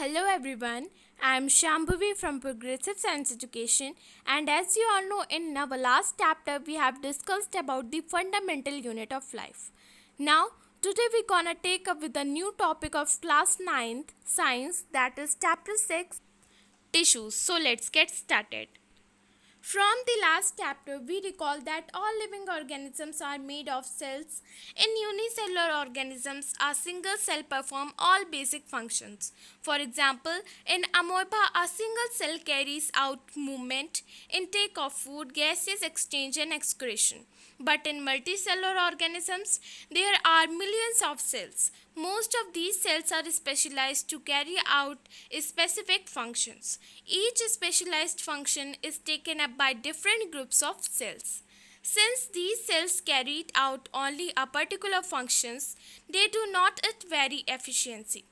Hello everyone, I am Shambhavi from Progressive Science Education, and as you all know, in our last chapter we have discussed about the fundamental unit of life. Now today we're gonna take up with a new topic of class 9th science, that is chapter 6, tissues. So let's get started. From the last chapter, we recall that all living organisms are made of cells. In unicellular organisms, a single cell performs all basic functions. For example, in amoeba, a single cell carries out movement, intake of food, gaseous exchange, and excretion. But in multicellular organisms, there are millions of cells. Most of these cells are specialized to carry out specific functions. Each specialized function is taken up by different groups of cells. Since these cells carry out only a particular functions, they do not vary efficiency.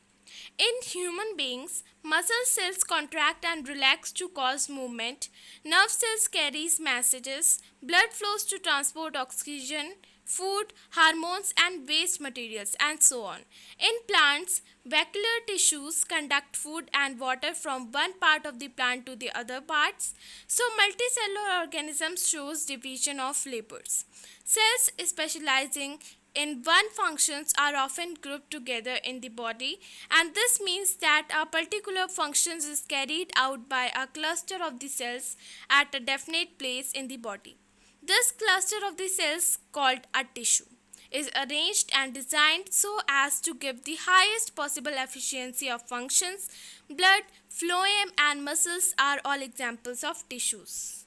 In human beings, muscle cells contract and relax to cause movement, nerve cells carries messages, blood flows to transport oxygen, food, hormones and waste materials, and so on. In plants, vascular tissues conduct food and water from one part of the plant to the other parts. So multicellular organisms shows division of labors. Cells specializing in one functions are often grouped together in the body, and this means that a particular function is carried out by a cluster of the cells at a definite place in the body. This cluster of the cells, called a tissue, is arranged and designed so as to give the highest possible efficiency of functions. Blood, phloem and muscles are all examples of tissues.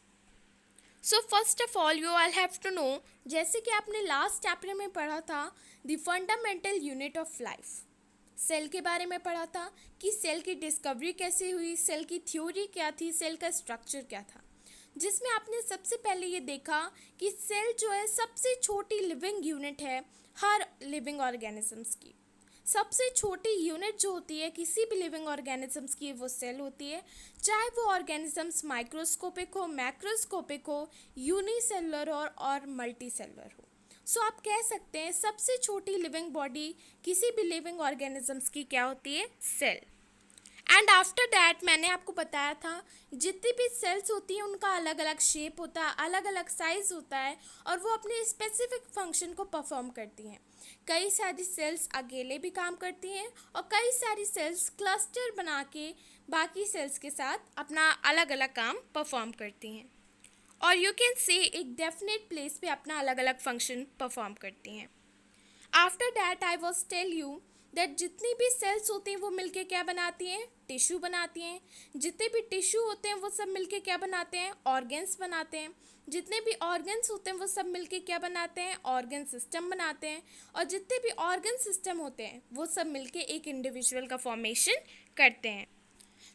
So first of all you I have to know, जैसे कि आपने last chapter में पढ़ा था the fundamental unit of life, cell के बारे में पढ़ा था कि सेल की डिस्कवरी कैसे हुई, सेल की थ्योरी क्या थी, सेल का स्ट्रक्चर क्या था, जिसमें आपने सबसे पहले ये देखा कि सेल जो है सबसे छोटी लिविंग यूनिट है हर लिविंग ऑर्गेनिजम्स की। सबसे छोटी यूनिट जो होती है किसी भी लिविंग ऑर्गेनिजम्स की वो सेल होती है, चाहे वो ऑर्गेनिजम्स माइक्रोस्कोपिक हो, मैक्रोस्कोपिक हो, यूनिसेलुलर और मल्टी सेलुलर हो। सो आप कह सकते हैं सबसे छोटी लिविंग बॉडी किसी भी लिविंग ऑर्गेनिजम्स की क्या होती है, सेल। एंड आफ्टर दैट मैंने आपको बताया था जितनी भी सेल्स होती हैं उनका अलग अलग शेप होता है, अलग अलग साइज़ होता है और वो अपने स्पेसिफिक फंक्शन को परफॉर्म करती हैं। कई सारी सेल्स अकेले भी काम करती हैं और कई सारी सेल्स क्लस्टर बना के बाकी सेल्स के साथ अपना अलग अलग काम परफॉर्म करती हैं, और यू कैन से एक डेफिनेट प्लेस पे अपना अलग अलग फंक्शन परफॉर्म करती हैं। After that I was tell you that जितनी भी सेल्स होती हैं वो मिलके क्या बनाती हैं, टिश्यू बनाती हैं। जितने भी टिश्यू होते हैं वो सब मिलके क्या बनाते हैं, ऑर्गन्स बनाते हैं। जितने भी ऑर्गन्स होते हैं वो सब मिलके क्या बनाते हैं, ऑर्गन सिस्टम बनाते हैं। और जितने भी ऑर्गन सिस्टम होते हैं वो सब मिलके एक इंडिविजुअल का फॉर्मेशन करते हैं।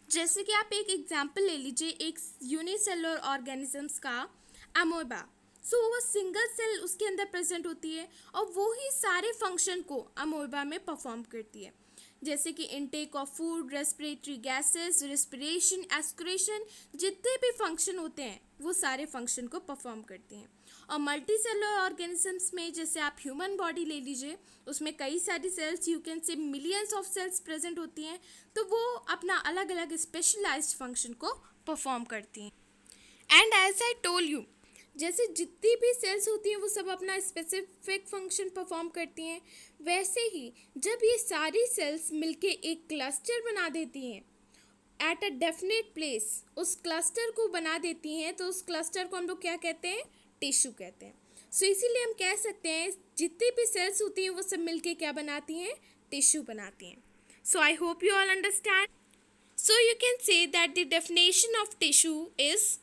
जैसे कि आप एक एग्जाम्पल ले लीजिए एक यूनिसेलुलर ऑर्गेनिजम्स का, अमोबा। सो वो सिंगल सेल उसके अंदर प्रेजेंट होती है और वो ही सारे फंक्शन को अमोबा में परफॉर्म करती है, जैसे कि intake of food, respiratory gases, respiration, excretion, जितने भी फंक्शन होते हैं वो सारे फंक्शन को परफॉर्म करती हैं। और मल्टी सेलुलर ऑर्गेनिजम्स में जैसे आप ह्यूमन बॉडी ले लीजिए, उसमें कई सारी cells, you can say millions of cells present होती हैं, तो वो अपना अलग अलग स्पेशलाइज्ड फंक्शन को परफॉर्म करती हैं। And as I told you, जैसे जितनी भी सेल्स होती हैं वो सब अपना स्पेसिफिक फंक्शन परफॉर्म करती हैं, वैसे ही जब ये सारी सेल्स मिलके एक क्लस्टर बना देती हैं एट अ डेफिनेट प्लेस, उस क्लस्टर को बना देती हैं, तो उस क्लस्टर को हम लोग क्या कहते हैं, टिश्यू कहते हैं। सो इसीलिए हम कह सकते हैं जितनी भी सेल्स होती हैं वो सब मिलके क्या बनाती हैं, टिश्यू बनाती हैं। So I hope you all understand. So you can say that the definition of tissue is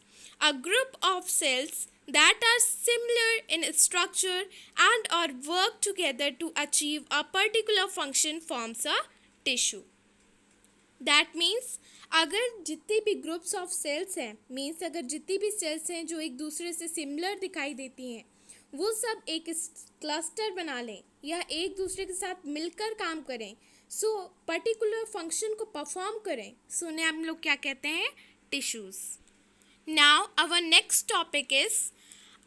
a group of cells that are similar in structure and or work together to achieve a particular function forms a tissue. That means अगर जितनी भी groups of cells हैं, means अगर जितनी भी sales हैं जो एक दूसरे से सिमिलर दिखाई देती हैं, वो सब एक क्लस्टर बना लें या एक दूसरे के साथ मिलकर काम करें, सो पर्टिकुलर फंक्शन को परफॉर्म करें, सो उन्हें हम लोग क्या कहते हैं, tissues. Now our next topic is,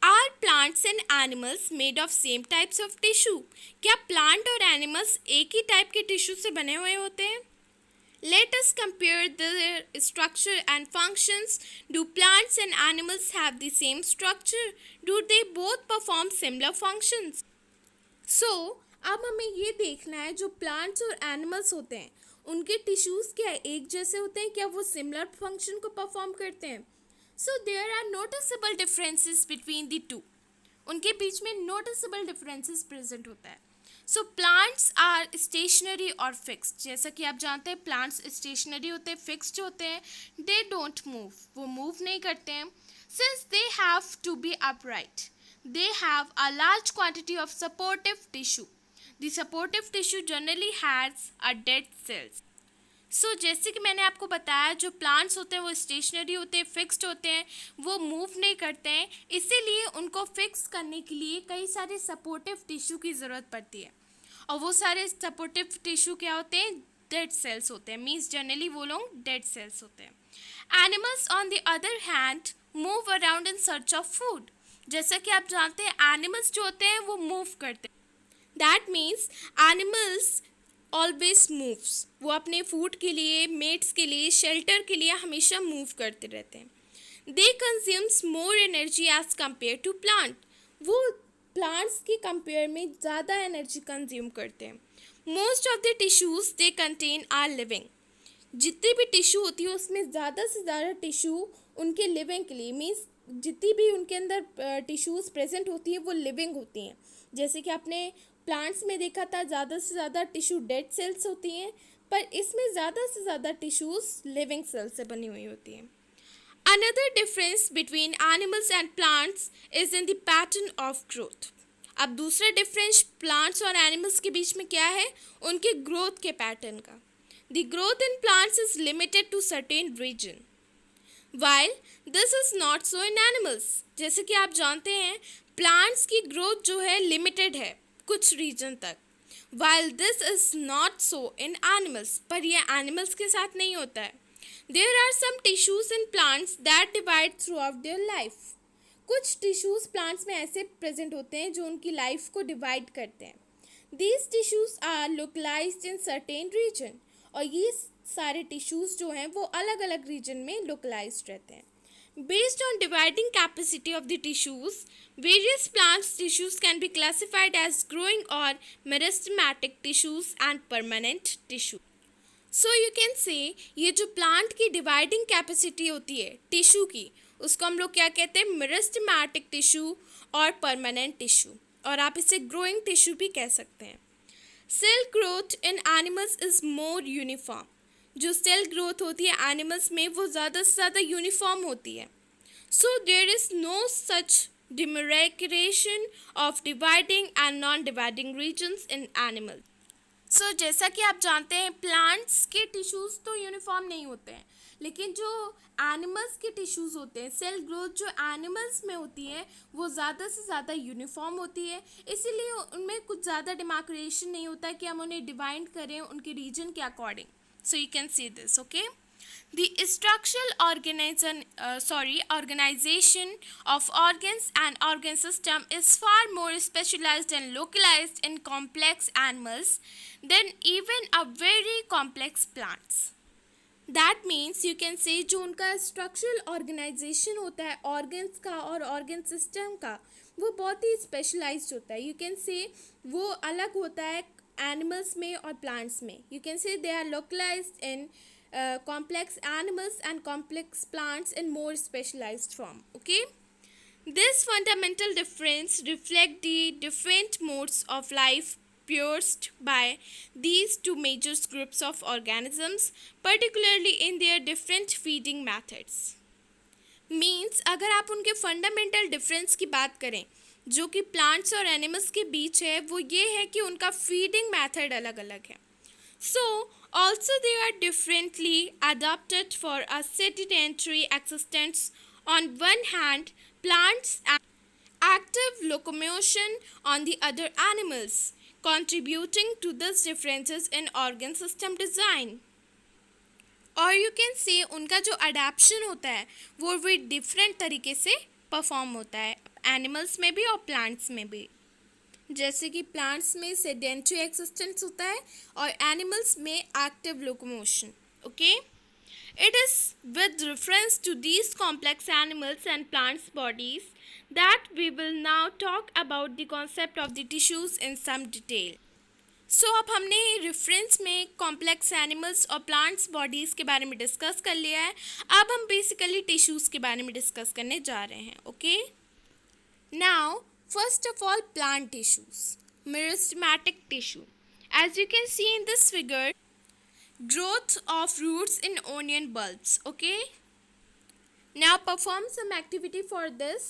are plants and animals made of same types of tissue? क्या प्लांट और एनिमल्स एक ही टाइप के टिश्यू से बने हुए होते हैं? Let let us compare their structure and functions. Do plants and animals have the same structure? Do they both perform similar functions? अब हमें ये देखना है जो प्लांट्स और एनिमल्स होते हैं उनके टिश्यूज़ क्या एक जैसे होते हैं, क्या वो सिमिलर फंक्शन को परफॉर्म करते हैं? So there are noticeable differences between the two. उनके बीच में नोटिसेबल डिफरेंसेस प्रेजेंट होता है. सो प्लांट्स आर स्टेशनरी और फिक्स्ड. जैसा कि आप जानते हैं प्लांट्स स्टेशनरी होते हैं, फिक्स्ड होते हैं. दे डोंट मूव, वो मूव नहीं करते हैं. Since they have to be upright, they have a large quantity of supportive tissue. The supportive tissue generally has a dead cells. जैसे कि मैंने आपको बताया जो प्लांट्स होते हैं वो स्टेशनरी होते हैं, फिक्स्ड होते हैं, वो मूव नहीं करते हैं. इसीलिए उनको फिक्स करने के लिए कई सारे सपोर्टिव टिश्यू की ज़रूरत पड़ती है. और वो सारे सपोर्टिव टिश्यू क्या होते हैं? डेड सेल्स होते हैं. मीन्स जनरली वो लोग डेड सेल्स होते हैं. Animals on the other hand move around in search of food. जैसा कि आप जानते हैं एनिमल्स जो होते हैं वो मूव करते हैं. That means animals always moves. वो अपने फूड के लिए, मेट्स के लिए, शेल्टर के लिए हमेशा मूव करते रहते हैं. They consumes more energy as compare to plant. वो प्लांट्स की कंपेयर में ज़्यादा एनर्जी कंज्यूम करते हैं. Most of the tissues they contain are living. जितनी भी टिश्यू होती है उसमें ज़्यादा से ज़्यादा टिश्यू उनके लिविंग के लिए, मीन्स जितनी भी उनके अंदर टिश्यूज़ प्रेजेंट होती है वो लिविंग होती हैं. जैसे कि आपने प्लांट्स में देखा था ज़्यादा से ज़्यादा टिश्यू डेड सेल्स होती हैं, पर इसमें ज़्यादा से ज़्यादा टिश्यूज़ लिविंग सेल्स से बनी हुई होती हैं. Another difference between animals and plants is in the pattern of growth. अब दूसरा डिफरेंस प्लांट्स और एनिमल्स के बीच में क्या है? उनके ग्रोथ के पैटर्न का. The growth in plants is limited to certain region, while this is not so in animals. जैसे कि आप जानते हैं प्लांट्स की ग्रोथ जो है लिमिटेड है कुछ रीजन तक, while this is not so in animals. पर यह एनिमल्स के साथ नहीं होता है. There are some tissues in plants that divide throughout their life. कुछ टिश्यूज़ प्लांट्स में ऐसे प्रेजेंट होते हैं जो उनकी लाइफ को डिवाइड करते हैं. These tissues are localized in certain region. और ये सारे टिश्यूज़ जो हैं वो अलग अलग रीजन में लोकलाइज्ड रहते हैं. Based on dividing capacity of the tissues, various plants tissues can be classified as growing और meristematic tissues and permanent tissue. So you can say ये जो प्लांट की डिवाइडिंग कैपेसिटी होती है टिश्यू की, उसको हम लोग क्या कहते हैं? मेरिस्टेमेटिक टिश्यू और परमानेंट टिश्यू, और आप इसे ग्रोइंग टिश्यू भी कह सकते हैं. Cell growth in animals is more uniform. जो सेल ग्रोथ होती है एनिमल्स में वो ज़्यादा से ज़्यादा यूनिफॉर्म होती है. So there is no such demarcation of dividing and non dividing regions in animals. So जैसा कि आप जानते हैं प्लांट्स के टिश्यूज़ तो यूनिफॉर्म नहीं होते हैं, लेकिन जो एनिमल्स के टिश्यूज़ होते हैं, सेल ग्रोथ जो एनिमल्स में होती है वो ज़्यादा से ज़्यादा यूनिफॉर्म होती है. इसीलिए उनमें कुछ ज़्यादा डिमार्केशन नहीं होता है कि हम उन्हें डिवाइड करें उनके रीजन के according. So you can see this, okay? The structural organization of organs and organ system is far more specialized and localized in complex animals than even a very complex plants. That means you can say जो उनका structural organization होता है organs का और organ system का, वो बहुत ही specialized होता है. You can say वो अलग होता है एनिमल्स में और प्लांट्स में. You can say they are localised in complex animals and complex plants in more specialized form. Okay, this fundamental difference reflect the different modes of life pierced by these two major groups of organisms, particularly in their different feeding methods. Means अगर आप उनके fundamental difference की बात करें जो कि plants और animals के बीच है, वो ये है कि उनका फीडिंग मेथड अलग अलग है. So also they are differently adopted for a sedentary existence. On one hand plants active locomotion, on the other animals, contributing to these differences in organ system design. और यू कैन से उनका जो adaptation होता है वो भी different तरीके से परफॉर्म होता है एनिमल्स में भी और प्लांट्स में भी. जैसे कि प्लांट्स में सेडेंटरी एक्सिस्टेंस होता है और एनिमल्स में active locomotion. Okay, it is with reference to these complex animals and plants bodies that we will now talk about the concept of the tissues in some detail. सो अब हमने reference में complex animals और plants bodies के बारे में discuss कर लिया है. अब हम बेसिकली टिश्यूज़ के बारे में डिस्कस करने जा रहे हैं. Okay, now first of all plant tissues, meristematic tissue. As you can see in this figure, growth of roots in onion bulbs. Okay, now perform some activity for this.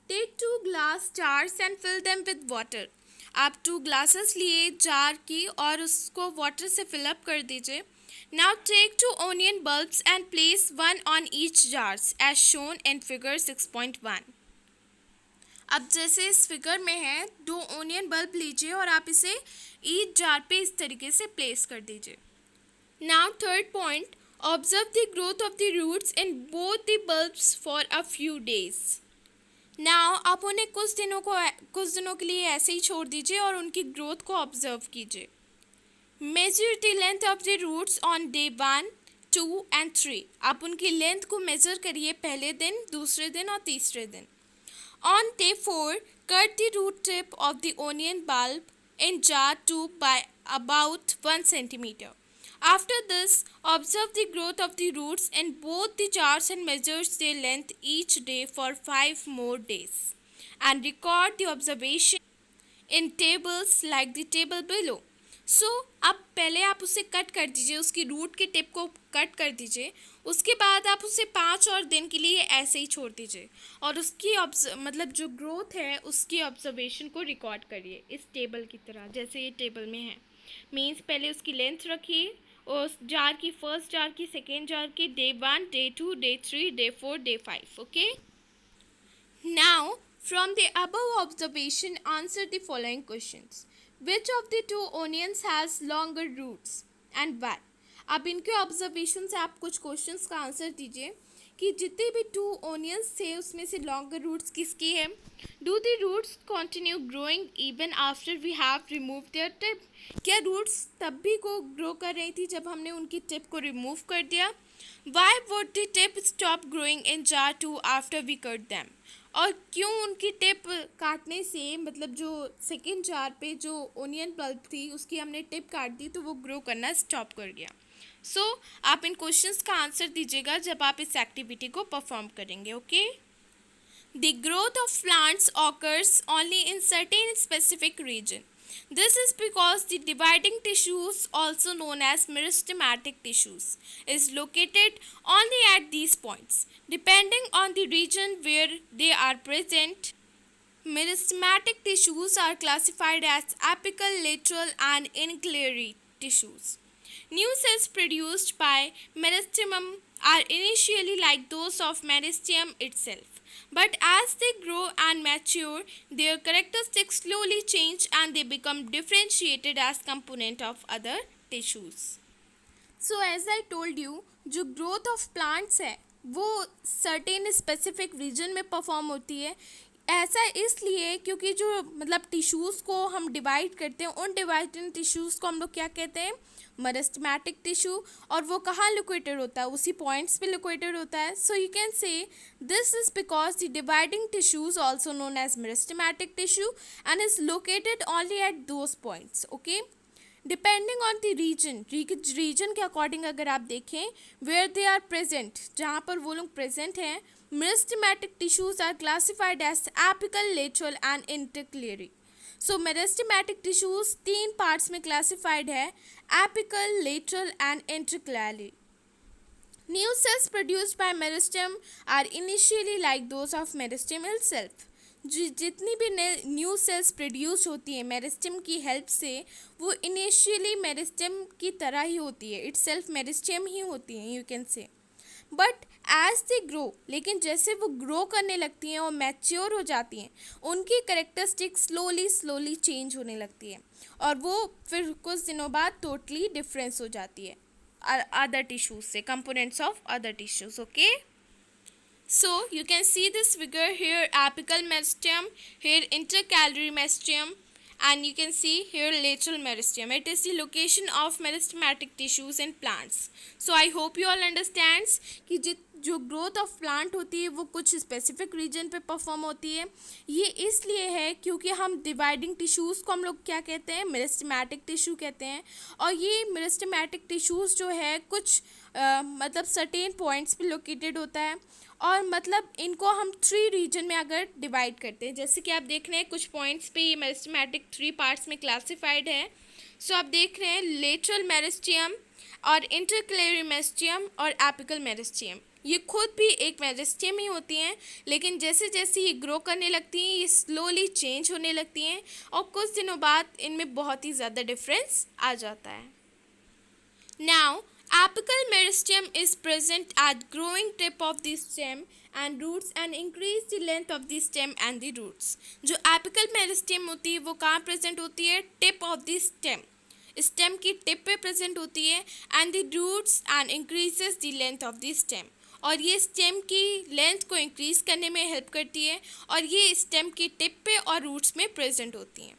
Take 2 glass jars and fill them with water. आप 2 glasses लिए jar की और उसको water से fill up कर दीजिए. Now take 2 onion bulbs and place 1 on each jars as shown in figure 6.1. अब जैसे इस फिगर में है, 2 ऑनियन बल्ब लीजिए और आप इसे ईच जार पे इस तरीके से प्लेस कर दीजिए. Now third point, observe the growth of the roots in both the bulbs for a few days. Now आप उन्हें कुछ दिनों के लिए ऐसे ही छोड़ दीजिए और उनकी ग्रोथ को ऑब्जर्व कीजिए. Measure the length of the roots on day 1, 2 and 3. आप उनकी लेंथ को मेजर करिए पहले दिन, दूसरे दिन और तीसरे दिन. On day 4, cut the root tip of the onion bulb in jar 2 by about 1 centimeter. After this, observe the growth of the roots in both the jars and measure their length each day for 5 more days. And record the observation in tables like the table below. So, अब पहले आप उसे cut कर दीजिए, उसकी root के tip को cut कर दीजिए. उसके बाद आप उसे 5 और दिन के लिए ऐसे ही छोड़ दीजिए और उसकी मतलब जो ग्रोथ है उसकी ऑब्जर्वेशन को रिकॉर्ड करिए इस टेबल की तरह, जैसे ये टेबल में है. मीन्स पहले उसकी लेंथ रखिए, उस जार की, फर्स्ट जार की, सेकेंड जार की, day 1, day 2, day 3, day 4, day 5. Okay, now from the above observation answer the following questions. Which of the 2 onions has longer roots and why. अब इनके observation से आप कुछ क्वेश्चंस का answer दीजिए कि जितने भी 2 ऑनियंस थे उसमें से लॉन्गर रूट्स किसकी है. Do the roots continue growing even after we have remove their tip. क्या रूट्स तब भी को ग्रो कर रही थी जब हमने उनकी टिप को रिमूव कर दिया. Why would the tip stop growing in jar 2 after we cut them. और क्यों उनकी टिप काटने से, मतलब जो सेकेंड जार पे जो ओनियन बल्ब थी उसकी हमने टिप काट दी तो वो ग्रो करना स्टॉप कर गया. सो आप इन क्वेश्चंस का आंसर दीजिएगा जब आप इस एक्टिविटी को परफॉर्म करेंगे. Okay, the growth of plants occurs only in certain specific region. This is because the dividing tissues, also known as meristematic tissues, is located only at these points. Depending on the region where they are present, meristematic tissues are classified as apical, lateral, and ancillary tissues. New cells produced by meristem are initially like those of meristem itself. But as they grow and mature, their characteristics slowly change and they become differentiated as component of other tissues. So as I told you, जो growth of plants है वो certain specific region में perform होती है. ऐसा इसलिए क्योंकि जो मतलब टिश्यूज़ को हम डिवाइड करते हैं, उन डिवाइडेड टिश्यूज़ को हम लोग क्या कहते हैं, मेरिस्टेमेटिक टिश्यू. और वो कहाँ लोकेटेड होता है, उसी पॉइंट्स पे लोकेटेड होता है. So you can say this is because the dividing tissues also known as meristematic tissue and is located only at those points. Okay, depending on the region के अकॉर्डिंग अगर आप देखें वेयर दे आर प्रेजेंट, जहाँ पर वो लोग present हैं, meristematic tissues are classified as apical, lateral and intercalary. So meristematic tissues 3 parts में classified है, apical, lateral and intercalary. New cells produced by meristem are initially like those of meristem itself. जितनी भी new sales produce होती हैं meristem की help से, वो initially meristem की तरह ही होती है, इटसेल्फ मेरिस्टम ही होती हैं, you can say. But as they grow, लेकिन जैसे वो ग्रो करने लगती हैं और मैच्योर हो जाती हैं, उनकी करेक्टरिस्टिक्स स्लोली चेंज होने लगती है और वो फिर कुछ दिनों बाद टोटली डिफरेंस हो जाती है अदर टिश्यूज से, components of other tissues. Okay, so you can see this figure, here apical meristem, here intercalary meristem, and you can see here lateral meristemium. It is the location of meristematic tissues in plants. So I hope you all understands कि जो growth of plant होती है वो कुछ specific reason पे perform होती है. ये इसलिए है क्योंकि हम डिवाइडिंग टिश्यूज़ को हम लोग क्या कहते हैं, मेरिस्टेमेटिक टिश्यू कहते हैं. और ये मेरिस्टेमेटिक टिश्यूज़ जो है कुछ मतलब सर्टेन पॉइंट्स पे लोकेटेड होता है. और मतलब इनको हम 3 रीजन में अगर डिवाइड करते हैं, जैसे कि आप देख रहे हैं कुछ पॉइंट्स पे ये मेरिस्टेमेटिक 3 पार्ट्स में क्लासिफाइड है. सो आप देख रहे हैं लेटरल मेरिस्टियम और इंटरकैलरी मेरिस्टियम और एपिकल मेरिस्टियम. ये खुद भी एक मेरिस्टियम ही होती हैं, लेकिन जैसे जैसे ये ग्रो करने लगती हैं ये स्लोली चेंज होने लगती हैं और कुछ दिनों बाद इनमें बहुत ही ज़्यादा डिफरेंस आ जाता है. Now, apical meristemium is present at growing tip of the stem and roots and increase the length of the stem and the roots. जो apical meristemium होती है वो कहाँ present होती है, tip of the stem. Stem की tip पे present होती है and the roots and increases the length of the stem. और ये स्टेम की लेंथ को इंक्रीज करने में हेल्प करती है और ये स्टेम की टिप पे और रूट्स में प्रेजेंट होती हैं.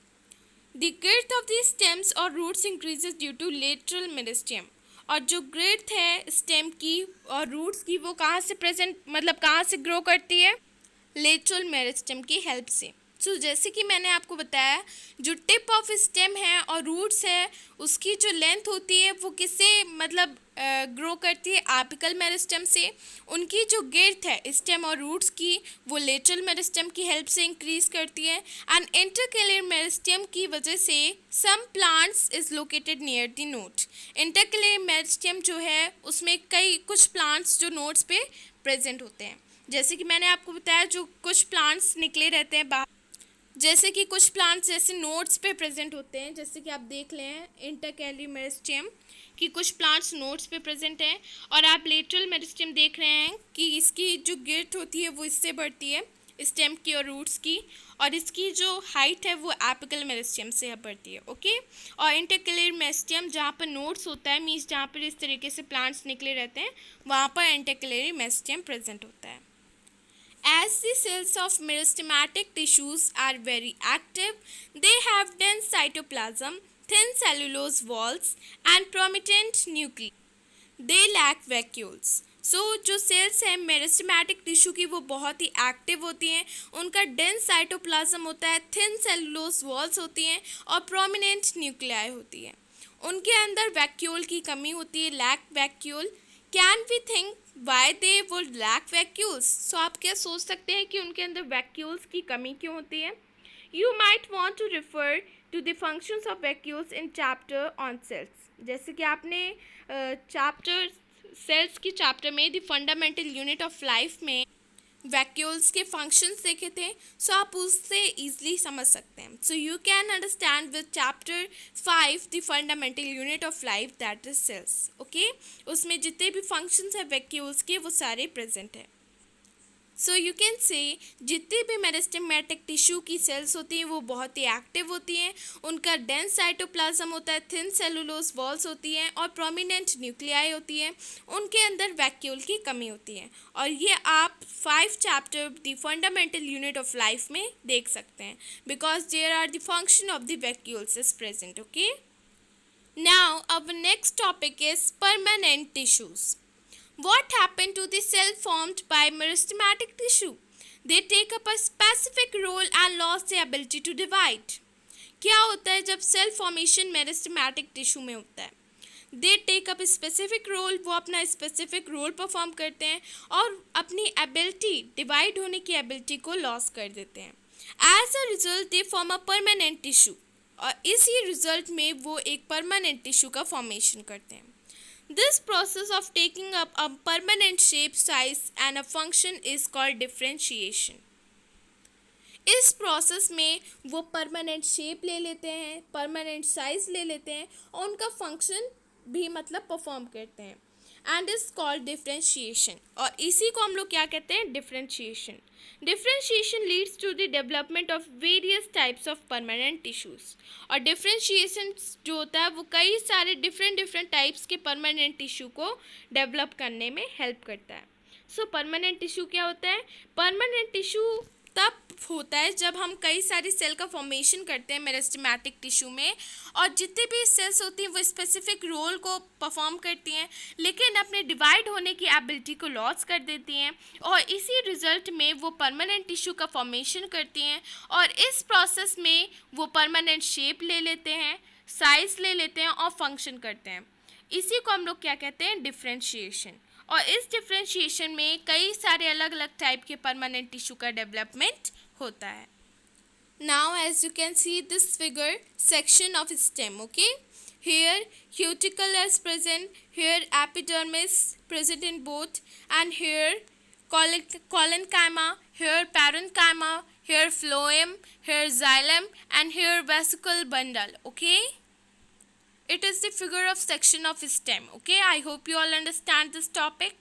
The girth of the stems और roots increases due to lateral meristemium. और जो girth है स्टेम की और रूट्स की वो कहाँ से प्रेजेंट मतलब कहाँ से ग्रो करती है, लेटरल मेरिस्टेम की हेल्प से. सो जैसे कि मैंने आपको बताया जो टिप ऑफ स्टेम है और रूट्स है उसकी जो लेंथ होती है वो किससे मतलब ग्रो करती है, एपिकल मेरिस्टेम से. उनकी जो गिर्थ है स्टेम और रूट्स की वो लेटरल मेरिस्टेम की हेल्प से इंक्रीज करती है. एंड इंटरकैलरी मेरिस्टेम की वजह से some plants is located near the node. Intercalary meristem जो है उसमें कई कुछ प्लांट्स जो नोड्स पे प्रेजेंट होते हैं. जैसे कि मैंने आपको बताया जो कुछ प्लांट्स निकले रहते हैं बाहर, जैसे कि कुछ प्लांट्स जैसे नोड्स पे प्रेजेंट होते हैं, जैसे कि आप देख लें इंटरकैलरी मेरिस्टेम कि कुछ प्लांट्स नोड्स पे प्रेजेंट हैं. और आप लेटरल मेरिस्टेम देख रहे हैं कि इसकी जो गिर्थ होती है वो इससे बढ़ती है स्टेम की और रूट्स की, और इसकी जो हाइट है वो एपिकल मेरिस्टेम से बढ़ती है. ओके. और इंटरकैलरी मेरिस्टेम जहाँ पर नोड्स होता है मीन्स जहाँ पर इस तरीके से प्लांट्स निकले रहते हैं वहाँ पर इंटरकैलरी मेरिस्टेम प्रेजेंट होता है. As the cells of meristematic tissues are very active, they have dense cytoplasm, thin cellulose walls, and prominent nuclei. They lack vacuoles. जो सेल्स हैं मेरिस्टेमेटिक टिश्यू की वो बहुत ही एक्टिव होती हैं, उनका डेंस साइटोप्लाज्म होता है, थिन सेलुलोज वॉल्स होती हैं और प्रोमिनेंट न्यूक्लियाई होती है. उनके अंदर वैक्यूल की कमी होती है, lack vacuole. Can we think why they would lack vacuoles. So आप क्या सोच सकते हैं कि उनके अंदर वैक्यूल्स की कमी क्यों होती है. You might want to refer to the functions of vacuoles in chapter on cells. जैसे कि आपने चैप्टर सेल्स की चैप्टर में the fundamental unit of life में वैक्यूल्स के फंक्शंस देखे थे. सो आप उससे ईजिली समझ सकते हैं. So you can understand with chapter 5 the fundamental unit of life that is cells. Okay. उसमें जितने भी फंक्शंस हैं वैक्यूल्स के वो सारे प्रेजेंट हैं. सो यू कैन से जितनी भी मेरिस्टेमेटिक टिश्यू की सेल्स होती हैं वो बहुत ही एक्टिव होती हैं, उनका डेंस साइटोप्लाज्म होता है, थिन सेलुलोज वॉल्स होती हैं और प्रोमिनेंट न्यूक्लियाई होती है. उनके अंदर वैक्यूल की कमी होती है और ये आप 5 chapter the fundamental unit of life में देख सकते हैं because there are the function of the vacuoles is present. Okay. Now our next topic is permanent tissues. What happened to the cell formed by meristematic tissue? They take up a specific role and lost the ability to divide. क्या होता है जब cell formation meristematic tissue में होता है? They take up specific role, वो अपना specific role perform करते हैं और अपनी एबिलिटी डिवाइड होने की एबिलिटी को लॉस कर देते हैं. As a result they form a permanent tissue और इसी रिजल्ट में वो एक परमानेंट टिश्यू का फॉर्मेशन करते हैं. This process of taking up a permanent shape, size and a function is called differentiation. इस प्रोसेस में वो परमानेंट शेप ले लेते हैं, परमानेंट साइज ले लेते हैं और उनका फंक्शन भी मतलब परफॉर्म करते हैं एंड इज कॉल्ड डिफ्रेंशिएशन. और इसी को हम लोग क्या कहते हैं, differentiation. Differentiation leads to the development of various types of permanent tissues. और डिफ्रेंशिएशन जो होता है वो कई सारे डिफरेंट टाइप्स के परमानेंट टिश्यू को डेवलप करने में हेल्प करता है. सो परमानेंट टिश्यू क्या होता है, परमानेंट टिश्यू तब होता है जब हम कई सारी सेल का फॉर्मेशन करते हैं मेरिस्टेमेटिक टिश्यू में, और जितनी भी सेल्स होती हैं वो स्पेसिफिक रोल को परफॉर्म करती हैं, लेकिन अपने डिवाइड होने की एबिलिटी को लॉस कर देती हैं, और इसी रिजल्ट में वो परमानेंट टिश्यू का फॉर्मेशन करती हैं, और इस प्रोसेस में वो परमानेंट शेप ले लेते हैं, साइज ले लेते हैं और फंक्शन करते हैं। इसी को हम लोग क्या कहते हैं, डिफ्रेंशिएशन। और इस डिफ्रेंशिएशन में कई सारे अलग अलग टाइप के परमानेंट टिश्यू का डेवलपमेंट होता है। Now as you can see this figure, section of stem, okay, here cuticle is present, here epidermis present in both, and here collenchyma, here parenchyma, here phloem, here xylem, and here vesicle bundle, okay. It is the figure of section of stem, okay. I hope you all understand this topic.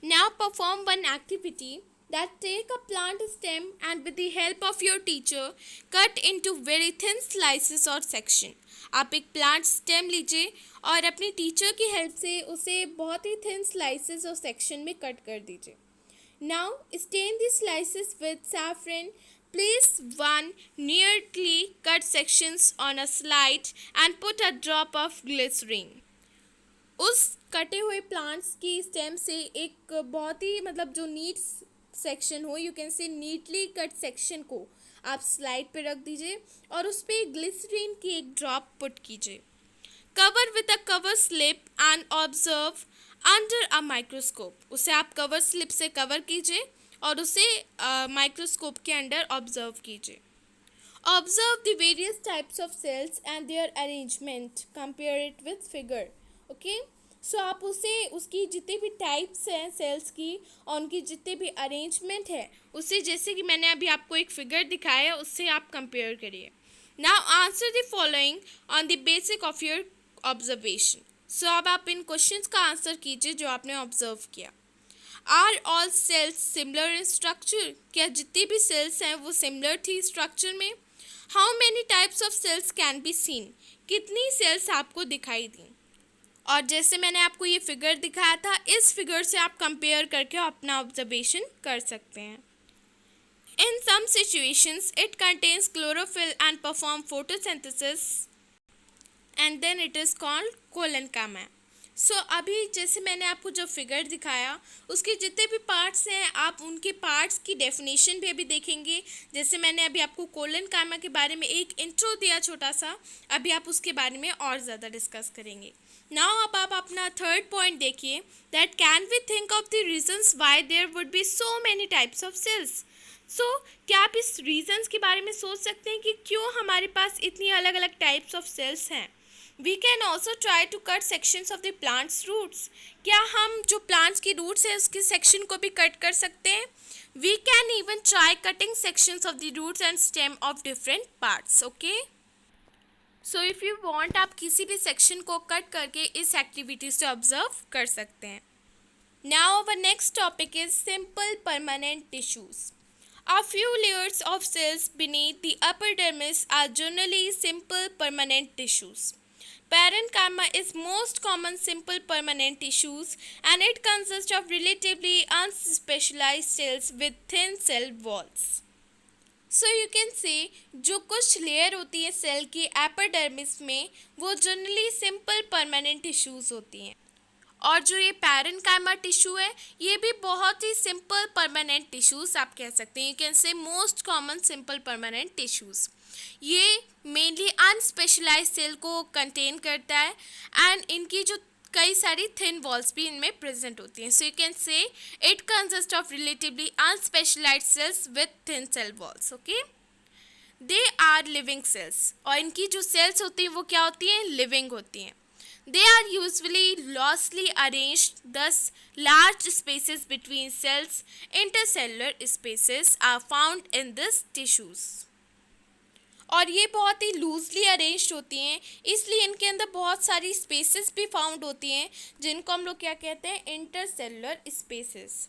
Now perform one activity, that take a plant stem and with the help of your teacher cut into very thin slices or section. आप एक plant stem लीजिए और अपनी teacher की help से उसे बहुत ही thin slices और सेक्शन में कट कर दीजिए. Now stand the slices with saffron. Place one neatly cut sections on a slide and put a drop of glycerine. उस कटे हुए प्लांट्स की स्टेम से एक बहुत ही जो नीट सेक्शन हो, यू कैन से नीटली कट सेक्शन को आप स्लाइड पे रख दीजिए और उस पर ग्लिसरीन की एक ड्रॉप पुट कीजिए. Cover with a cover slip and observe under a microscope. उसे आप कवर स्लिप से कवर कीजिए और उसे माइक्रोस्कोप के अंडर ऑब्जर्व कीजिए. Observe the various types of cells and their arrangement. Compare it with figure. Okay, so आप उसे उसकी जितने भी टाइप्स हैं सेल्स की और उनकी जितने भी अरेंजमेंट है उसे, जैसे कि मैंने अभी आपको एक फिगर दिखाया है, उससे आप कंपेयर करिए. Now answer the following on the basic of your observation. So अब आप इन क्वेश्चंस का आंसर कीजिए जो आपने ऑब्जर्व किया. Are all cells similar in structure. क्या जितनी भी सेल्स हैं वो सिमिलर थी स्ट्रक्चर में. How many types of cells can be seen. कितनी सेल्स आपको दिखाई दी. और जैसे मैंने आपको ये फिगर दिखाया था, इस फिगर से आप कंपेयर करके अपना ऑब्जर्वेशन कर सकते हैं. In some situations it contains chlorophyll and perform photosynthesis and then it is called collenchyma. So अभी जैसे मैंने आपको जो फिगर दिखाया उसके जितने भी पार्ट्स हैं आप उनके पार्ट्स की डेफिनेशन भी अभी देखेंगे. जैसे मैंने अभी आपको कोलेनकामा के बारे में एक इंट्रो दिया छोटा सा, अभी आप उसके बारे में और ज़्यादा डिस्कस करेंगे. नाउ अब आप अपना थर्ड पॉइंट देखिए, that can we think of the reasons why there would be so many types of cells. So क्या आप इस रीजंस के बारे में सोच सकते हैं कि क्यों हमारे पास इतनी अलग अलग टाइप्स ऑफ सेल्स हैं. We can also try to cut sections of the plants roots. क्या हम जो प्लांट्स की रूट्स है उसके सेक्शन को भी कट कर सकते हैं. We can even try cutting sections of the roots and stem of different parts. Okay, so if you want आप किसी भी सेक्शन को कट करके इस एक्टिविटी से ऑब्जर्व कर सकते हैं. Now our next topic is simple permanent tissues. A few layers of cells beneath the epidermis are generally simple permanent tissues. Parenchyma is most common simple permanent tissues and it consists of relatively unspecialized cells with thin cell walls. So you can say जो कुछ layer होती है cell की epidermis में वो generally simple permanent tissues होती हैं. और जो ये पैरेन्काइमा टिश्यू है ये भी बहुत ही सिंपल परमानेंट टिश्यूज़ आप कह सकते हैं. यू कैन से most common simple permanent tissues. ये मेनली अनस्पेशलाइज सेल को कंटेन करता है एंड इनकी जो कई सारी थिन वॉल्स भी इनमें प्रेजेंट होती हैं. So you can say it consist of relatively unspecialised cells with thin cell walls. Okay, they are living cells. और इनकी जो सेल्स होती हैं वो क्या होती हैं, लिविंग होती हैं. They are usually loosely arranged, thus large spaces between cells, intercellular spaces, are found in these tissues. और ये बहुत ही लूजली अरेंज्ड होती हैं, इसलिए इनके अंदर बहुत सारी स्पेसेस भी फाउंड होती हैं जिनको हम लोग क्या कहते हैं, intercellular spaces.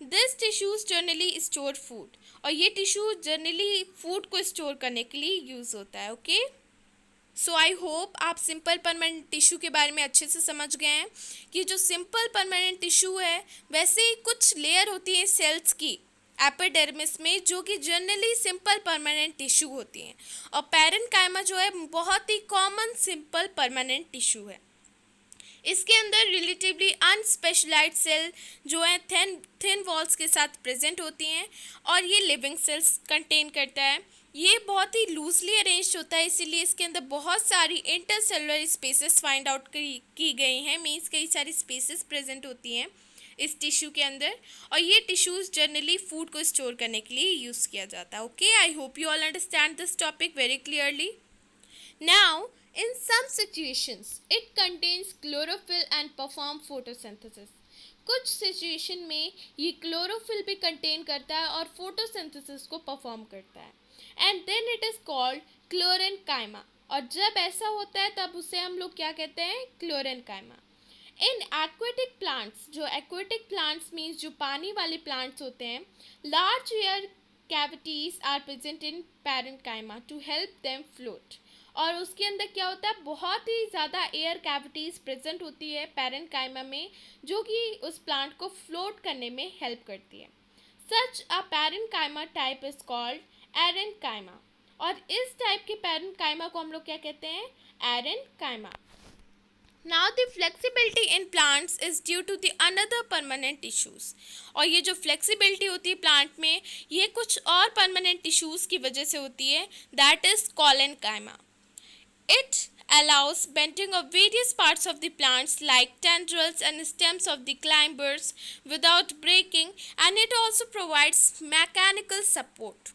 This tissues generally store food. और ये टिश्यू जनरली फूड को स्टोर करने के लिए यूज़ होता है. ओके, सो आई होप आप सिंपल परमानेंट टिश्यू के बारे में अच्छे से समझ गए हैं कि जो सिंपल परमानेंट टिश्यू है वैसे ही कुछ लेयर होती है सेल्स की एपिडर्मिस में, जो कि जनरली सिंपल परमानेंट टिश्यू होती हैं, और पैरेन्काइमा जो है बहुत ही कॉमन सिंपल परमानेंट टिश्यू है। इसके अंदर रिलेटिवली अनस्पेशलाइज्ड सेल जो है थिन वॉल्स के साथ प्रेजेंट होती हैं, और ये लिविंग सेल्स कंटेन करता है। ये बहुत ही लूजली अरेंज होता है, इसीलिए इसके अंदर बहुत सारी इंटरसेलुलर स्पेसेस फाइंड आउट की गई हैं। मीन्स कई सारी स्पेसेस प्रेजेंट होती हैं इस टिश्यू के अंदर, और ये टिश्यूज जनरली फूड को स्टोर करने के लिए यूज़ किया जाता है। Okay, I hope you all understand this topic very clearly. Now, in some situations, it contains chlorophyll and perform photosynthesis. कुछ सिचुएशन में ये क्लोरोफिल भी कंटेन करता है और फोटोसिंथेसिस को परफॉर्म करता है, and then it is called chlorenchyma. और जब ऐसा होता है तब उसे हम लोग क्या कहते हैं? क्लोरेनकाइमा। इन एक्वेटिक प्लांट्स, जो एक्वेटिक प्लांट्स मीन्स जो पानी वाले प्लांट्स होते हैं, large air cavities are present in parenchyma to help them float. और उसके अंदर क्या होता है? बहुत ही ज़्यादा एयर कैविटीज़ प्रेजेंट होती है पैरेन्काइमा में, जो कि उस प्लांट को फ्लोट करने में हेल्प करती है। Such a parenchyma type is called aerenchyma. और इस टाइप के पैरेन्काइमा को हम लोग क्या कहते हैं? Aerenchyma. Now the flexibility in plants is due to the another permanent tissues. और ये जो फ्लेक्सिबिलिटी होती है प्लांट में, ये कुछ और परमानेंट टिश्यूज़ की वजह से होती है, that is collenchyma. It allows bending of various parts of the plants like tendrils and stems of the climbers without breaking, and it also provides mechanical support.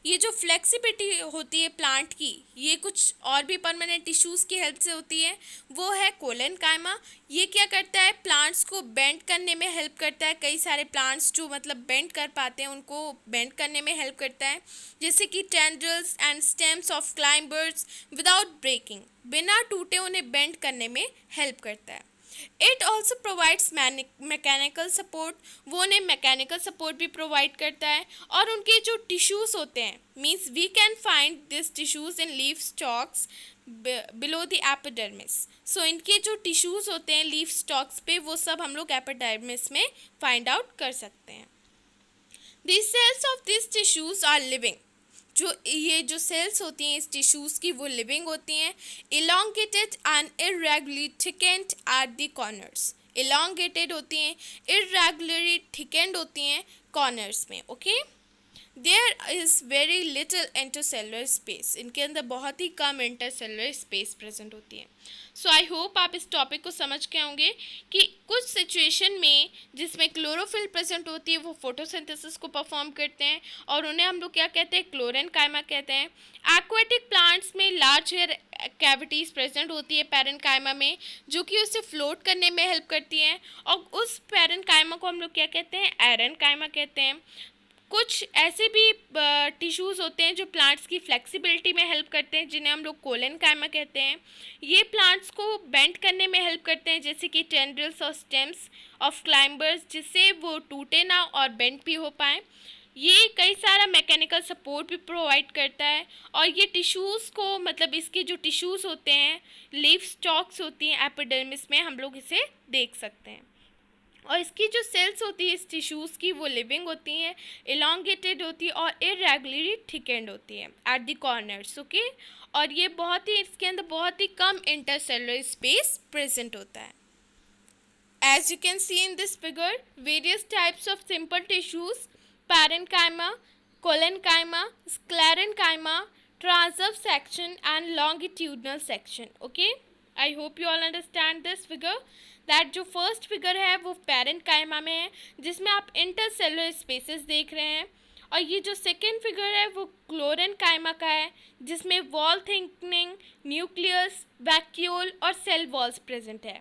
ये जो फ्लेक्सिबिलिटी होती है प्लांट की, ये कुछ और भी परमानेंट टिश्यूज़ की हेल्प से होती है, वो है कोलेनकाइमा। ये क्या करता है? प्लांट्स को बेंड करने में हेल्प करता है। कई सारे प्लांट्स जो मतलब बेंड कर पाते हैं उनको बेंड करने में हेल्प करता है, जैसे कि tendrils and stems of climbers without breaking, बिना टूटे उन्हें बेंड करने में हेल्प करता है। It also provides mechanical support, वो उन्हें मैकेनिकल सपोर्ट भी प्रोवाइड करता है। और उनके जो टिश्यूज़ होते हैं, means we can find this tissues in leaf stalks below the epidermis. So इनके जो टिश्यूज़ होते हैं लीफ स्टॉक्स पे, वो सब हम लोग एपिडर्मिस में फाइंड आउट कर सकते हैं। The cells of this tissues are living. ये जो सेल्स होती हैं इस टिश्यूज़ की, वो लिविंग होती हैं। Elongated and irregularly thickened at the corners. Elongated होती हैं, इरेगुलरली थिकेंड होती हैं कॉर्नर्स में। Okay, there is very little intercellular space. इनके अंदर बहुत ही कम इंटरसेलुलर स्पेस प्रेजेंट होती है। सो आई होप आप इस टॉपिक को समझ के होंगे कि कुछ सिचुएशन में जिसमें क्लोरोफिल प्रेजेंट होती है, वो फोटोसिंथेसिस को परफॉर्म करते हैं, और उन्हें हम लोग क्या कहते हैं? क्लोरेनकाइमा कहते हैं। एक्वेटिक प्लांट्स में लार्ज एयर कैविटीज़ प्रेजेंट होती है पैरेन्काइमा में, जो कि उसे फ्लोट करने में हेल्प करती हैं, और उस पैरेन्काइमा को हम लोग क्या कहते हैं? एरेन्काइमा कहते हैं। कुछ ऐसे भी टिश्यूज़ होते हैं जो प्लांट्स की फ्लेक्सिबिलिटी में हेल्प करते हैं, जिन्हें हम लोग कोलेनकाइमा कहते हैं। ये प्लांट्स को बेंड करने में हेल्प करते हैं, जैसे कि टेंड्रिल्स और स्टेम्स ऑफ क्लाइंबर्स, जिससे वो टूटे ना और बेंड भी हो पाएँ। ये कई सारा मैकेनिकल सपोर्ट भी प्रोवाइड करता है, और ये टिश्यूज़ को मतलब इसके जो टिश्यूज़ होते हैं, लीफ स्टॉक्स होती हैं एपिडर्मिस में, हम लोग इसे देख सकते हैं। और इसकी जो सेल्स होती है इस टिश्यूज़ की, वो लिविंग होती हैं, इलोंगेटेड होती है और इरेगुलरली थिकेंड होती है एट द कॉर्नर्स। ओके, और ये बहुत ही इसके अंदर बहुत ही कम इंटरसेलुलर स्पेस प्रेजेंट होता है। As you can see in this figure, various types of simple tissues: parenchyma, collenchyma, sclerenchyma, transverse section and longitudinal section. Okay, I hope you all understand this figure. That जो first figure है वो parenchyma में है, जिसमें आप intercellular spaces देख रहे हैं, और ये जो सेकेंड फिगर है वो क्लोरेनकाइमा का है, जिसमें वॉल थिकनिंग, न्यूक्लियस, वैक्यूल और सेल वॉल्स प्रेजेंट है।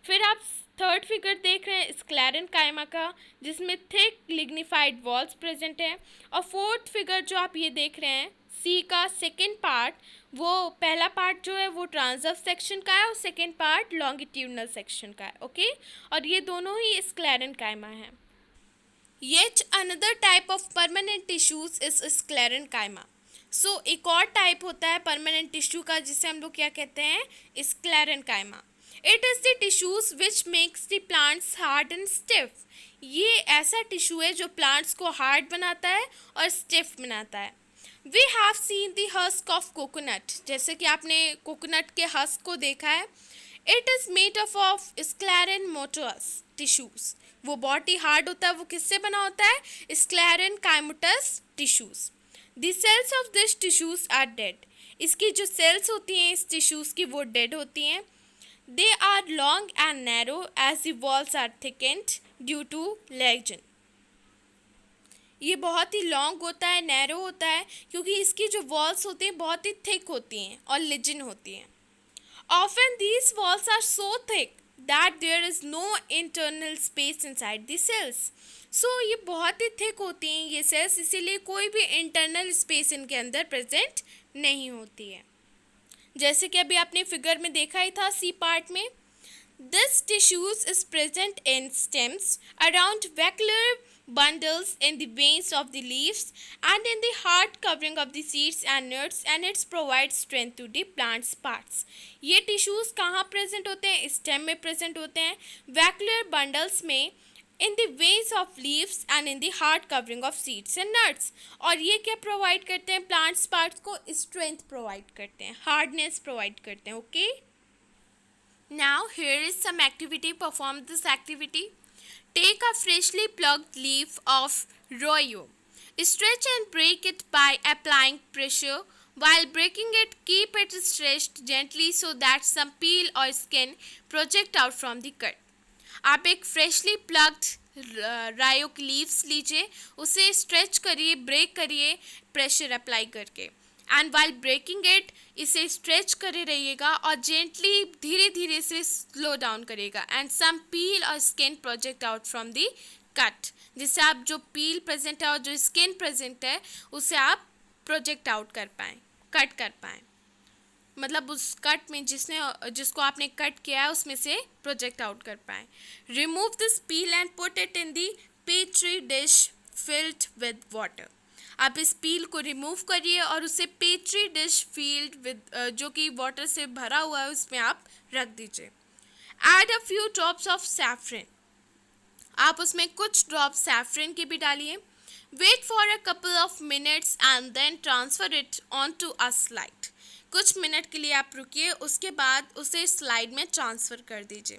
फिर आप थर्ड फिगर देख रहे हैं स्क्लेरेनकाइमा का, जिसमें थिक लिग्निफाइड वॉल्स प्रेजेंट है। और फोर्थ फिगर जो आप ये देख रहे हैं सी का सेकेंड पार्ट, वो पहला पार्ट जो है वो ट्रांसवर्स सेक्शन का है और सेकेंड पार्ट लॉन्गिट्यूडनल सेक्शन का है। ओके, और ये दोनों ही स्क्लेरेनकाइमा है। Yet another type of permanent tissues is sclerenchyma. So एक और टाइप होता है परमानेंट टिश्यू का, जिसे हम लोग क्या कहते हैं? Sclerenchyma. It is the tissues which makes the plants hard and stiff. ये ऐसा टिश्यू है जो प्लांट्स को हार्ड बनाता है और स्टिफ बनाता है। We have seen the husk of coconut, जैसे कि आपने कोकोनट के हस्क को देखा है। It is made of sclerenchymatous tissues. वो बहुत ही हार्ड होता है। वो किससे बना होता है? Sclerenchymatous tissues. The cells of this tissues are dead. इसकी जो सेल्स होती हैं इस टिश्यूज की, वो डेड होती हैं। They are long and narrow as the walls are thickened due to lignin. ये बहुत ही लॉन्ग होता है, नैरो होता है, क्योंकि इसकी जो वॉल्स होती हैं बहुत ही थिक होती हैं और लिजन होती हैं। Often these walls are so thick that there is no internal space inside the cells. So ये बहुत ही thick होती हैं ये cells, इसीलिए कोई भी internal space इनके अंदर present नहीं होती है। जैसे कि अभी आपने फिगर में देखा ही था सी पार्ट में। This tissues is present in stems, around vacuolar bundles in the veins of the leaves and in the hard covering of the seeds and nuts, and it provides strength to the plant's parts. ये tissues कहाँ present होते हैं? Stem में present होते हैं, vacuolar bundles में, in the veins of leaves and in the hard covering of seeds and nuts. और ये क्या प्रोवाइड करते हैं? प्लांट्स पार्ट्स को स्ट्रेंथ प्रोवाइड करते हैं, हार्डनेस प्रोवाइड करते हैं। Okay, now here is some activity. Perform this activity. Take a freshly plucked leaf of royo. Stretch and break it by applying pressure. While breaking it, keep it stretched gently so that some peel or skin project out from the cut. आप एक freshly plugged रायो की leaves लीजिए, उसे stretch करिए, break करिए pressure apply करके, and while breaking it इसे स्ट्रेच करे रहिएगा और जेंटली धीरे धीरे से स्लो डाउन करिएगा, एंड सम पील और skin project out from the cut, जिससे आप जो पील प्रेजेंट है और जो स्किन प्रेजेंट है उसे आप प्रोजेक्ट आउट कर पाएँ, कट कर पाएँ। मतलब उस कट में जिसको आपने कट किया है उसमें से प्रोजेक्ट आउट कर पाएँ। Remove this peel and put it in the petri dish filled with water. आप इस पील को रिमूव करिए और उसे पेट्री डिश फील्ड विद जो कि वाटर से भरा हुआ है उसमें आप रख दीजिए। Add a few drops of saffron. आप उसमें कुछ ड्रॉप सैफरन की भी डालिए। Wait for a couple of minutes and then transfer it on to a slide. कुछ मिनट के लिए आप रुकिए, उसके बाद उसे स्लाइड में ट्रांसफ़र कर दीजिए।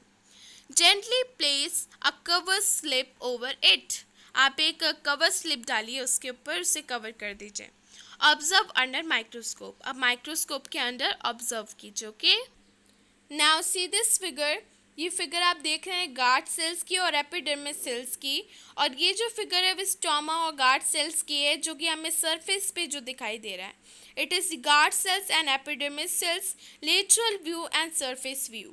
Gently place a cover slip over it. आप एक कवर स्लिप डालिए उसके ऊपर, उसे कवर कर दीजिए। Observe under microscope. अब माइक्रोस्कोप के अंदर ऑब्जर्व कीजिए। Okay, now see this figure. ये फिगर आप देख रहे हैं गार्ड सेल्स की और एपिडर्मिस सेल्स की, और ये जो फिगर है वो स्टोमा और गार्ड सेल्स की है, जो कि हमें सरफेस पे जो दिखाई दे रहा है। It is guard cells and epidermis cells, lateral view and surface view.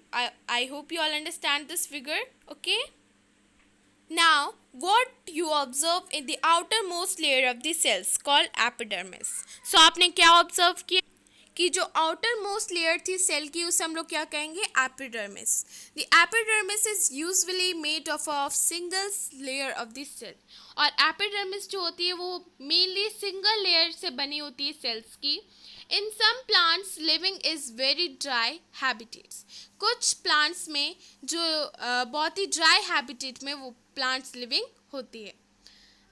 I hope you all understand this figure. Okay, now what you observe in the outermost layer of the cells called epidermis. So आपने क्या observe किया कि जो outer most layer थी cell की उसे हम लोग क्या कहेंगे? Epidermis. The epidermis is usually made of single layer of the cell. और एपिडर्मिस जो होती है वो मेनली सिंगल लेयर से बनी होती है सेल्स की। In some plants living is very dry habitats. कुछ प्लांट्स में जो बहुत ही ड्राई हैबिटेट में वो प्लांट्स लिविंग होती है।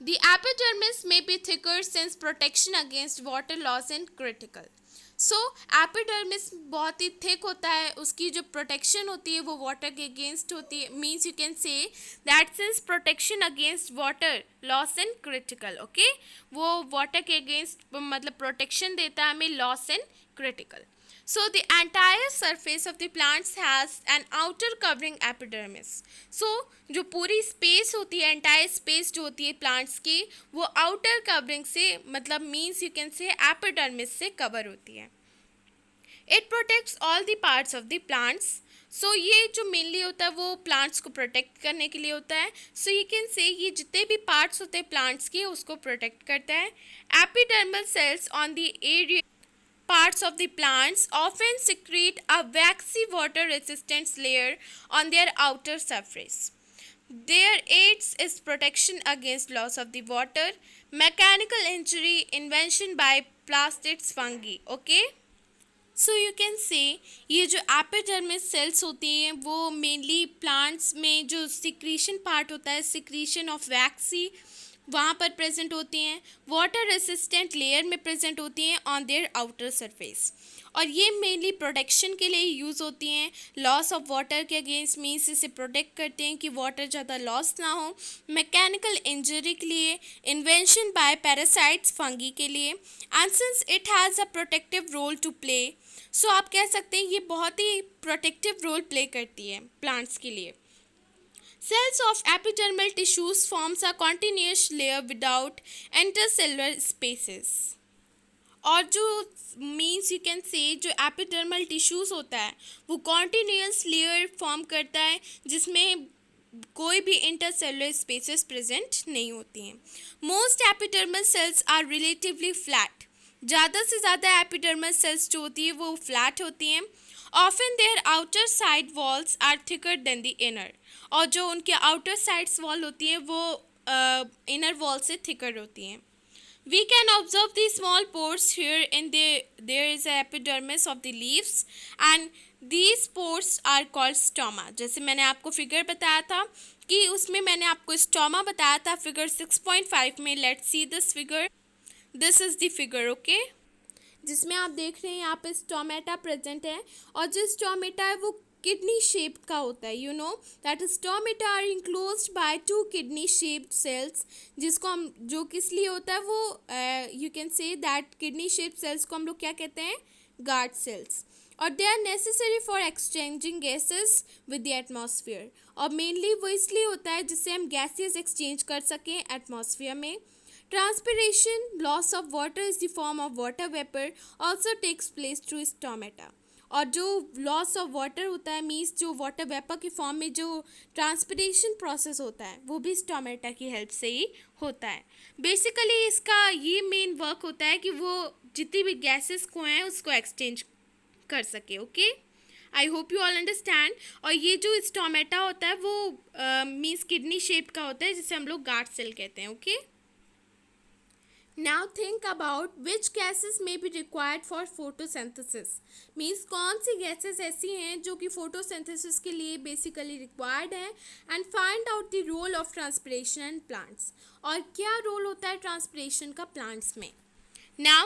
The epidermis may be thicker since protection against water loss and critical. So epidermis बहुत ही थिक होता है, उसकी जो प्रोटेक्शन होती है वो वाटर के अगेंस्ट होती है। Means you can say that since protection against water loss and critical. Okay, वो वाटर के अगेंस्ट मतलब प्रोटेक्शन देता है हमें loss and critical. So the entire surface of the plants has an outer covering epidermis. So जो पूरी space होती है, एंटायर स्पेस जो होती है प्लांट्स की, वो आउटर कवरिंग से मतलब means you can say epidermis से कवर होती है। It protects all the parts of the plants. So ये जो मेनली होता है वो प्लांट्स को प्रोटेक्ट करने के लिए होता है। सो यू कैन से ये जितने भी पार्ट्स होते हैं प्लांट्स के उसको प्रोटेक्ट करता है। Epidermal cells on the area parts of the plants often secrete a waxy water resistant layer on their outer surface. Their aids is protection against loss of the water, mechanical injury, invention by plastids fungi. Okay, so you can say ये जो epidermis sales होती हैं वो mainly plants में जो secretion part होता है, secretion of वैक्सी, वहाँ पर प्रेजेंट होती हैं। वाटर रेसिस्टेंट लेयर में प्रेजेंट होती हैं ऑन देयर आउटर सरफेस, और ये मेनली प्रोटेक्शन के लिए यूज़ होती हैं, लॉस ऑफ वाटर के अगेंस्ट, मीन्स इसे प्रोटेक्ट करते हैं कि वाटर ज़्यादा लॉस ना हो, मैकेनिकल इंजरी के लिए, इन्वेंशन बाय पैरासाइट्स फंगी के लिए, and since it has a protective role to play, so आप कह सकते हैं ये बहुत ही प्रोटेक्टिव रोल प्ले करती है प्लांट्स के लिए। Cells of epidermal tissues forms a continuous layer without intercellular spaces. और जो मीन्स यू कैन से जो एपिडर्मल टिश्यूज़ होता है वो कॉन्टीन्यूस लेयर फॉर्म करता है जिसमें कोई भी इंटरसेलुलर स्पेसेस प्रेजेंट नहीं होती हैं। Most epidermal cells are relatively flat, ज़्यादा से ज़्यादा एपिडर्मल सेल्स जो होती है वो फ्लैट होती हैं। Often their outer side walls are thicker than the inner, और जो उनके आउटर साइड्स वॉल होती हैं वो इनर वॉल से थिकर होती हैं। We can observe the small pores here and there is a epidermis of the leaves and these pores are called stoma. जैसे मैंने आपको फिगर बताया था कि उसमें मैंने आपको स्टोमा बताया था फिगर 6.5 में। Let's see this figure, this is the figure, okay, जिसमें आप देख रहे हैं यहाँ पे स्टोमेटा प्रेजेंट है, और जो स्टोमेटा है वो किडनी शेप का होता है। You know that stomata are enclosed by 2 kidney shaped cells, जिसको हम जो किस लिए होता है वो you can say that kidney shaped cells को हम लोग क्या कहते हैं, गार्ड सेल्स, और they are necessary for exchanging gases with the atmosphere, और मेनली वो इसलिए होता है जिससे हम गैसेस एक्सचेंज कर सकें एटमॉस्फेयर में। Transpiration, loss of water is the form of water vapour also takes place through stomata, और जो लॉस ऑफ वाटर होता है मीन्स जो वाटर वेपर के फॉर्म में जो ट्रांसपिरेशन प्रोसेस होता है वो भी स्टोमेटा की हेल्प से ही होता है। बेसिकली इसका ये मेन वर्क होता है कि वो जितनी भी गैसेस को हैं उसको एक्सचेंज कर सके, okay, I hope you all understand. और ये जो स्टोमेटा होता है वो मीन्स किडनी शेप का होता है जिसे हम लोग गार्ड सेल कहते हैं, okay. Now think about which gases may be required for photosynthesis. Means कौन सी gases ऐसी हैं जो कि photosynthesis के लिए basically required हैं, and find out the role of transpiration in plants. और क्या role होता है transpiration का plants में? Now,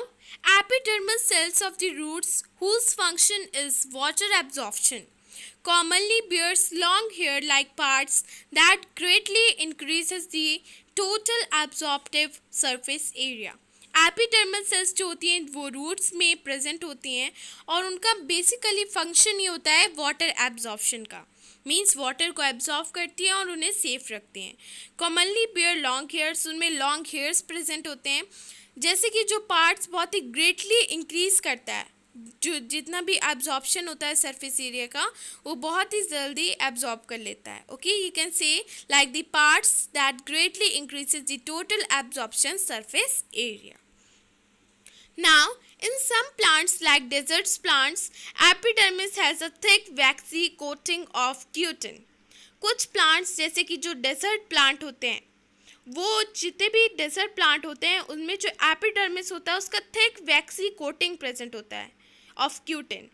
epidermal cells of the roots whose function is water absorption commonly bears long hair-like parts that greatly increases the total absorptive surface area. Epidermal cells जो होती हैं वो रूट्स में प्रेजेंट होती हैं और उनका बेसिकली फंक्शन ये होता है वाटर एब्जॉर्प्शन का, मीन्स वाटर को एब्जॉर्ब करती हैं और उन्हें सेफ रखते हैं। कॉमनली बियर लॉन्ग हेयर्स, उनमें लॉन्ग हेयर्स प्रेजेंट होते हैं, जैसे कि जो पार्ट्स बहुत ही ग्रेटली इंक्रीज करता है, जो जितना भी एब्जॉर्प्शन होता है सरफेस एरिया का वो बहुत ही जल्दी एब्जॉर्ब कर लेता है, ओके। यू कैन से like the parts that greatly increases the total absorption surface area. Now in some plants like desert plants, epidermis has a thick waxy coating of cutin. कुछ plants जैसे कि जो desert plant होते हैं वो जितने भी डेजर्ट प्लांट होते हैं उनमें जो एपिडर्मिस होता है उसका थिक वैक्सी कोटिंग प्रेजेंट होता है of cutin.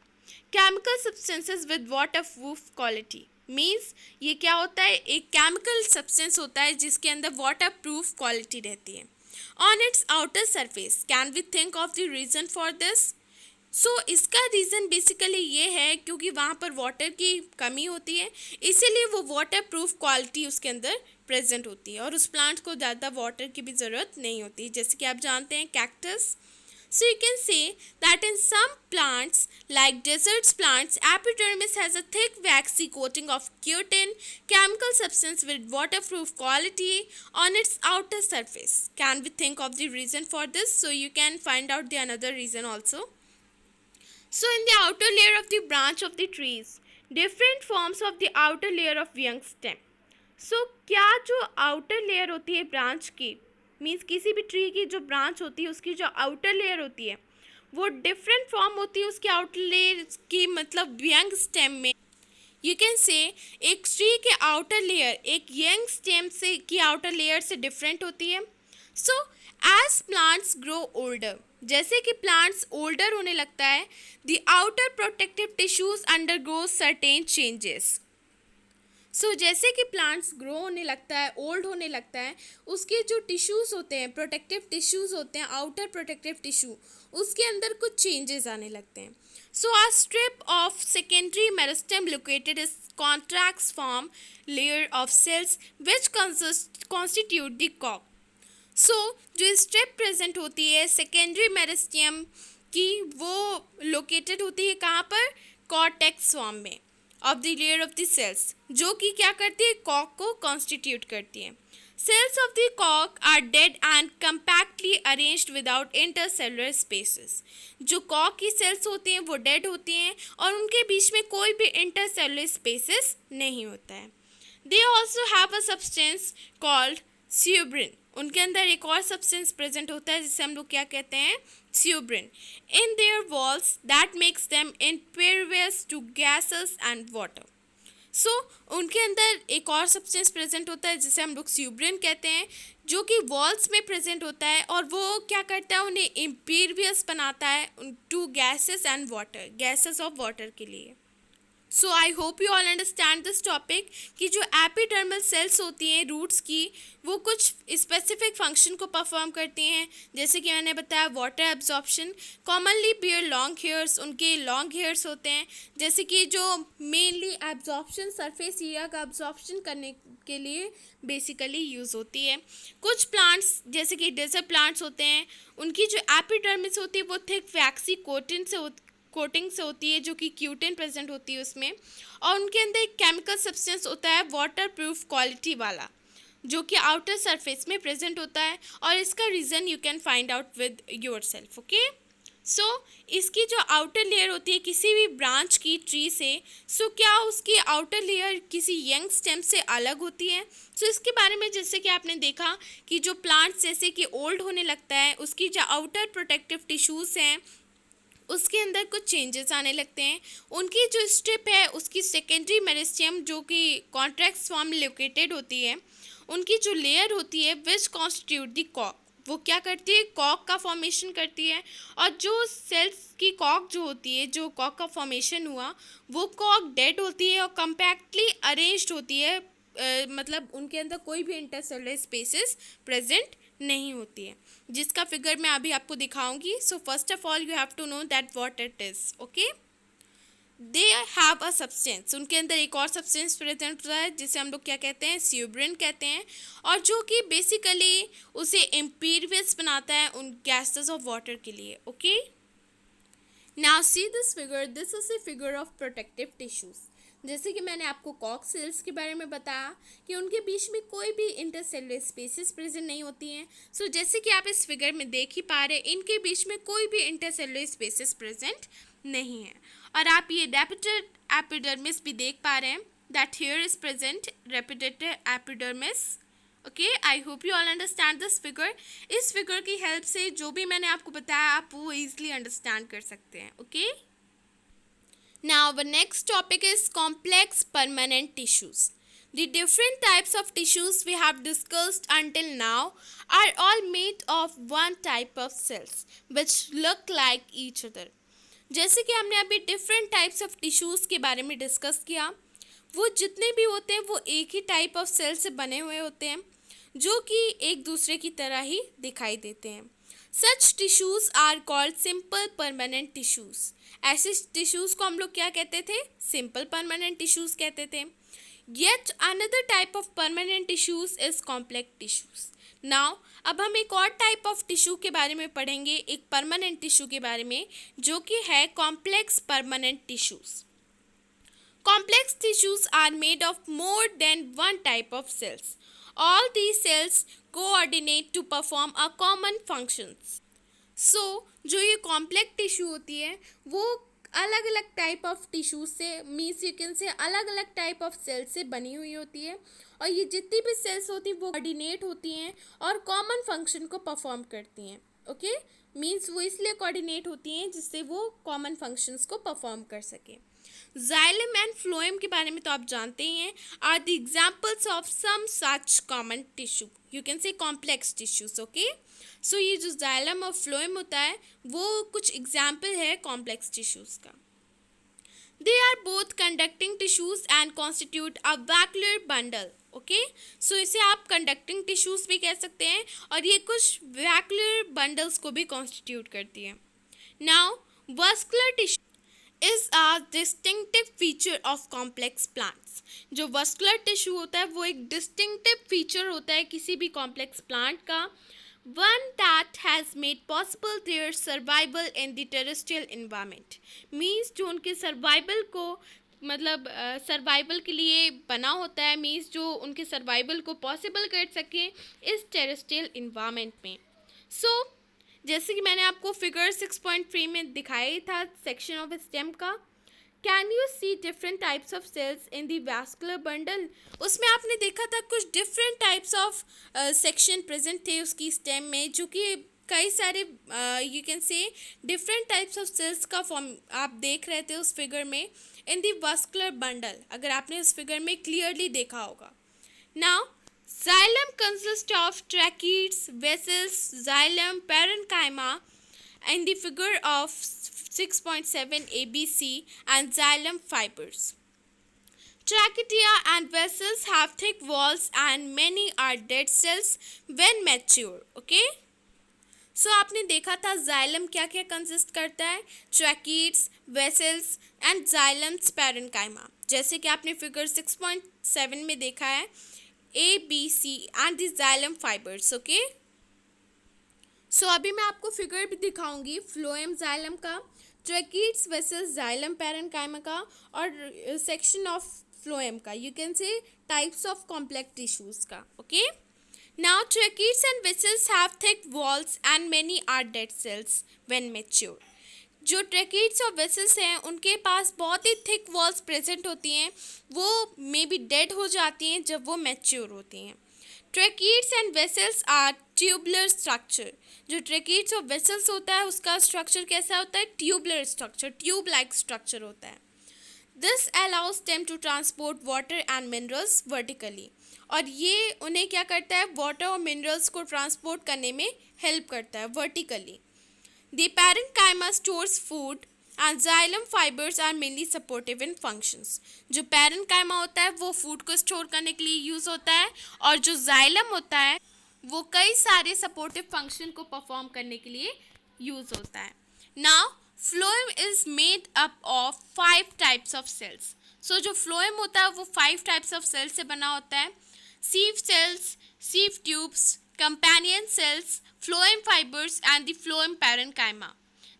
Chemical substances with water proof quality, means ये क्या होता है, एक केमिकल सब्सटेंस होता है जिसके अंदर वाटर प्रूफ क्वालिटी रहती है। On its outer surface, can we think of the reason for this? So इसका रीज़न बेसिकली ये है क्योंकि वहाँ पर वाटर की कमी होती है, इसीलिए वो वाटर प्रूफ क्वालिटी उसके अंदर प्रेजेंट होती है और उस प्लांट को ज़्यादा वाटर की भी ज़रूरत नहीं होती, जैसे कि आप जानते हैं cactus. So you can say that in some plants like deserts plants, epidermis has a thick waxy coating of cutin, chemical substance with water proof quality on its outer surface. Can we think of the reason for this? So you can find out the another reason also. So in the outer layer of the branch of the trees, different forms of the outer layer of young stem. So क्या जो outer layer होती है branch की, means किसी भी tree की जो branch होती है उसकी जो आउटर लेयर होती है वो डिफरेंट फॉर्म होती है उसकी आउटर लेयर की, मतलब यंग स्टेम में यू कैन से एक ट्री के आउटर लेयर एक यंग स्टेम से की आउटर लेयर से डिफरेंट होती है। So as plants grow older, जैसे कि प्लांट्स ओल्डर होने लगता है, the outer protective tissues undergo certain changes. So जैसे कि प्लांट्स ग्रो होने लगता है, ओल्ड होने लगता है, उसके जो टिश्यूज़ होते हैं, प्रोटेक्टिव टिश्यूज़ होते हैं, आउटर प्रोटेक्टिव टिश्यू, उसके अंदर कुछ चेंजेस आने लगते हैं। So a strip of secondary meristem located is contracts form layer of cells which constitute the कॉक। सो जो स्ट्रिप प्रेजेंट होती है सेकेंडरी मेरिस्टियम की, वो लोकेटेड होती है कहाँ पर? कॉर्टेक्स फॉर्म में of the layer of the cells, जो कि क्या करती है? कॉक को कॉन्स्टिट्यूट करती है। सेल्स ऑफ द कॉक are dead and compactly arranged without intercellular spaces. जो कॉक की सेल्स होती हैं वो डेड होती हैं और उनके बीच में कोई भी इंटरसेलुलर स्पेसेस नहीं होता है। They also have a substance called suberin. उनके अंदर एक और सब्सटेंस प्रेजेंट होता है जिसे हम लोग क्या कहते हैं? Suberin in their walls that makes them impervious to gases and water. So उनके अंदर एक और सब्सटेंस प्रेजेंट होता है जिसे हम लोग स्यूब्रिन कहते हैं, जो कि वॉल्स में प्रेजेंट होता है और वो क्या करता है? उन्हें impervious बनाता है to gases and water, gases of water के लिए। So I hope you all understand this topic कि जो एपिडर्मल सेल्स होती हैं रूट्स की, वो कुछ स्पेसिफिक फंक्शन को परफॉर्म करती हैं, जैसे कि मैंने बताया water absorption. Commonly bear long hairs, उनके लॉन्ग हेयर्स होते हैं, जैसे कि जो मेनली एब्जॉर्प्शन, सरफेस एरिया का एब्जॉर्प्शन करने के लिए बेसिकली यूज़ होती है। कुछ प्लांट्स जैसे कि डेजर्ट प्लांट्स होते हैं, उनकी जो एपिडर्मिस होती है वो थिक वैक्सी कोटिंग से होती है, जो कि क्यूटिन प्रेजेंट होती है उसमें, और उनके अंदर एक केमिकल सब्सटेंस होता है वाटर प्रूफ क्वालिटी वाला, जो कि आउटर सरफेस में प्रेजेंट होता है, और इसका reason you can find out with yourself. Okay, so इसकी जो आउटर लेयर होती है किसी भी ब्रांच की ट्री से, सो क्या उसकी आउटर लेयर किसी यंग स्टेम से अलग होती है? सो इसके बारे में जैसे कि आपने देखा कि जो प्लांट्स जैसे कि ओल्ड होने लगता है, उसकी जो आउटर प्रोटेक्टिव टिश्यूज़ हैं उसके अंदर कुछ चेंजेस आने लगते हैं। उनकी जो स्ट्रिप है उसकी सेकेंडरी मेरिस्टियम, जो कि कॉन्ट्रैक्ट्स फॉर्म में लोकेटेड होती है, उनकी जो लेयर होती है विच कॉन्स्टिट्यूट द कॉक, वो क्या करती है? कॉक का फॉर्मेशन करती है। और जो सेल्स की कॉक जो होती है, जो कॉक का फॉर्मेशन हुआ, वो कॉक डेड होती है और कंपैक्टली अरेंज्ड होती है, मतलब उनके अंदर कोई भी इंटरसेलुलर स्पेसेस प्रेजेंट नहीं होती है, जिसका फिगर मैं अभी आपको दिखाऊंगी। So first of all you have to know that what it is. Okay, they have a substance, उनके अंदर एक और सब्सटेंस प्रेजेंट होता है जिसे हम लोग क्या कहते हैं? स्यूब्रिन कहते हैं, और जो कि बेसिकली उसे इम्पीरियस बनाता है उन गैसेस ऑफ वाटर के लिए। Okay, now see this figure, this is a figure of protective tissues. जैसे कि मैंने आपको कॉक सेल्स के बारे में बताया कि उनके बीच में कोई भी इंटरसेलुलर स्पेसेस प्रेजेंट नहीं होती हैं। सो जैसे कि आप इस फिगर में देख ही पा रहे हैं, इनके बीच में कोई भी इंटरसेलुलर स्पेसेस प्रेजेंट नहीं है। और आप ये रेपिटेड एपिडर्मिस भी देख पा रहे हैं, that here is present repeated epidermis. Okay, I hope you all understand this figure. इस फिगर की हेल्प से जो भी मैंने आपको बताया आप वो ईजिली अंडरस्टैंड कर सकते हैं। Okay, now our next topic is complex permanent tissues. The different types of tissues we have discussed until now are all made of one type of cells which look like each other. जैसे कि हमने अभी different types of tissues के बारे में discuss किया, वो जितने भी होते हैं वो एक ही टाइप ऑफ सेल से बने हुए होते हैं, जो कि एक दूसरे की तरह ही दिखाई देते हैं। Such tissues are called simple permanent tissues. ऐसे टिश्यूज़ को हम लोग क्या कहते थे? सिंपल परमानेंट टिश्यूज़ कहते थे। Yet another type of permanent tissues is complex tissues. Now अब हम एक और टाइप ऑफ टिश्यू के बारे में पढ़ेंगे, एक परमानेंट टिश्यू के बारे में, जो कि है complex permanent tissues. Complex tissues are made of more than one type of cells. All these cells coordinate to perform a common functions. So, जो ये कॉम्प्लेक्स टिश्यू होती है वो अलग अलग टाइप ऑफ टिश्यू से, मीन्स यू कैन से अलग अलग टाइप ऑफ सेल से बनी हुई होती है, और ये जितनी भी सेल्स होती हैं वो कोऑर्डिनेट होती हैं और कॉमन फंक्शन को परफॉर्म करती हैं। ओके, मीन्स वो इसलिए कोऑर्डिनेट होती हैं जिससे वो कॉमन फंक्शंस को परफॉर्म कर सकें। जाइलम एंड फ्लोएम के बारे में तो आप जानते ही हैं, are the examples of some such common tissue, you can say complex tissues, okay. So ये जो जाइलम और फ्लोएम होता है वो कुछ एग्जाम्पल है कॉम्प्लेक्स टिश्यूज का। They are both conducting tissues and constitute a vacuolar bundle. Okay, so इसे आप कंडक्टिंग टिश्यूज भी कह सकते हैं और ये कुछ वैक्यूलर बंडल्स को भी कॉन्स्टिट्यूट करती है। Now vascular tissue is a distinctive feature of complex plants. जो वस्कुलर टिश्यू होता है वो एक डिस्टिंक्टिव फीचर होता है किसी भी कॉम्प्लेक्स प्लांट का, one that has made possible their survival in the terrestrial environment, means जो उनके सर्वाइवल को मतलब सर्वाइवल के लिए बना होता है, मीन्स जो उनके सर्वाइवल को पॉसिबल कर सके इस टेरेस्ट्रियल इन्वायरमेंट में। सो जैसे कि मैंने आपको फिगर 6.3 में दिखाया ही था सेक्शन ऑफ स्टेम का, can you see different types of cells in the vascular bundle, उसमें आपने देखा था कुछ different types of section present थे उसकी स्टेम में, जो कि कई सारे you can say different types of cells का फॉर्म आप देख रहे थे उस फिगर में इन दी वस्कुलर बंडल, अगर आपने उस फिगर में क्लियरली देखा होगा। Now xylem consists of tracheids, vessels, xylem, parenchyma in the figure of 6.7 ABC and xylem fibers. Trachea and vessels have thick walls and many are dead cells when mature. Okay? So आपने देखा था xylem क्या क्या consist करता है, tracheids, vessels and xylems parenchyma, जैसे कि आपने फिगर 6.7 में देखा है A B C and the xylem fibres. Okay, so अभी मैं आपको फिगर भी दिखाऊंगी फ्लोएम जाइलम का, ट्रैकीड्स, वेसल्स, जाइलम पैरेन्काइमा का और सेक्शन ऑफ फ्लोएम का, you can say types of complex tissues का। Okay, now tracheids and vessels have thick walls and many are dead cells when mature. जो tracheids और vessels हैं उनके पास बहुत ही thick walls present होती हैं, वो मे बी डेड हो जाती हैं जब वो मैच्योर होती हैं। Tracheids and vessels are tubular structure, जो ट्रैकीड्स और वेसल्स होता है उसका स्ट्रक्चर कैसा होता है, tubular structure, tube like structure होता है। This allows them to transport water and minerals vertically, और ये उन्हें क्या करता है, वाटर और मिनरल्स को ट्रांसपोर्ट करने में हेल्प करता है vertically. The parenchyma stores food and xylem fibres are mainly supportive in functions. जो पैरेन्काइमा होता है वो फूड को स्टोर करने के लिए यूज़ होता है, और जो जाइलम होता है वो कई सारे सपोर्टिव फंक्शन को परफॉर्म करने के लिए यूज़ होता है। Now phloem is made up of 5 types of cells. So जो फ्लोएम होता है वो 5 टाइप्स ऑफ सेल्स से बना होता है, sieve cells, sieve tubes, companion cells, phloem fibers and the phloem parenchyma।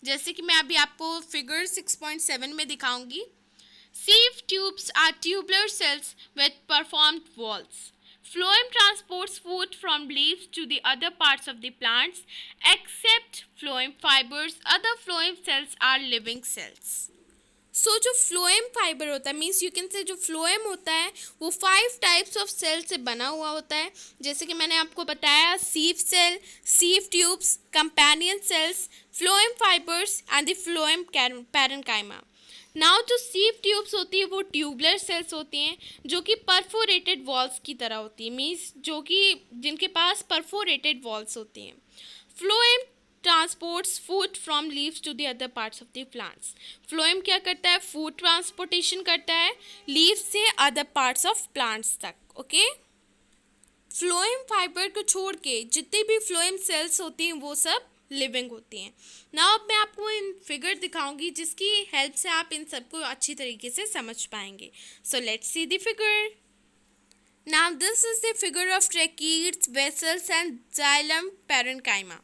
जैसे कि मैं अभी आपको फिगर 6.7 में दिखाऊंगी। sieve tubes are tubular cells with performed walls. Phloem transports food from leaves to the other parts of the plants. Except phloem fibers, other phloem cells are living cells. सो जो phloem fibre होता है, means you can say जो phloem होता है वो 5 types of cell से बना हुआ होता है, जैसे कि मैंने आपको बताया, sieve cell, sieve tubes, companion cells, phloem fibres and the phloem parenchyma. Now जो सीव ट्यूब्स होती है वो ट्यूबुलर सेल्स होती हैं जो कि परफोरेटेड वॉल्स की तरह होती है, मीन्स जो कि जिनके पास परफोरेटेड वॉल्स होती हैं। Phloem transports food from leaves to the other parts of the plants. Phloem क्या करता है, फूड ट्रांसपोर्टेशन करता है लीव्स से अदर पार्ट्स ऑफ प्लांट्स तक। ओके, फ्लोएम फाइबर को छोड़ के जितनी भी फ्लोएम सेल्स होती हैं वो सब लिविंग होती हैं। नाउ अब मैं आपको इन फिगर दिखाऊंगी जिसकी हेल्प से आप इन सबको अच्छी तरीके से समझ पाएंगे। So let's see the figure. Now this is the figure of tracheids, vessels and xylem parenchyma.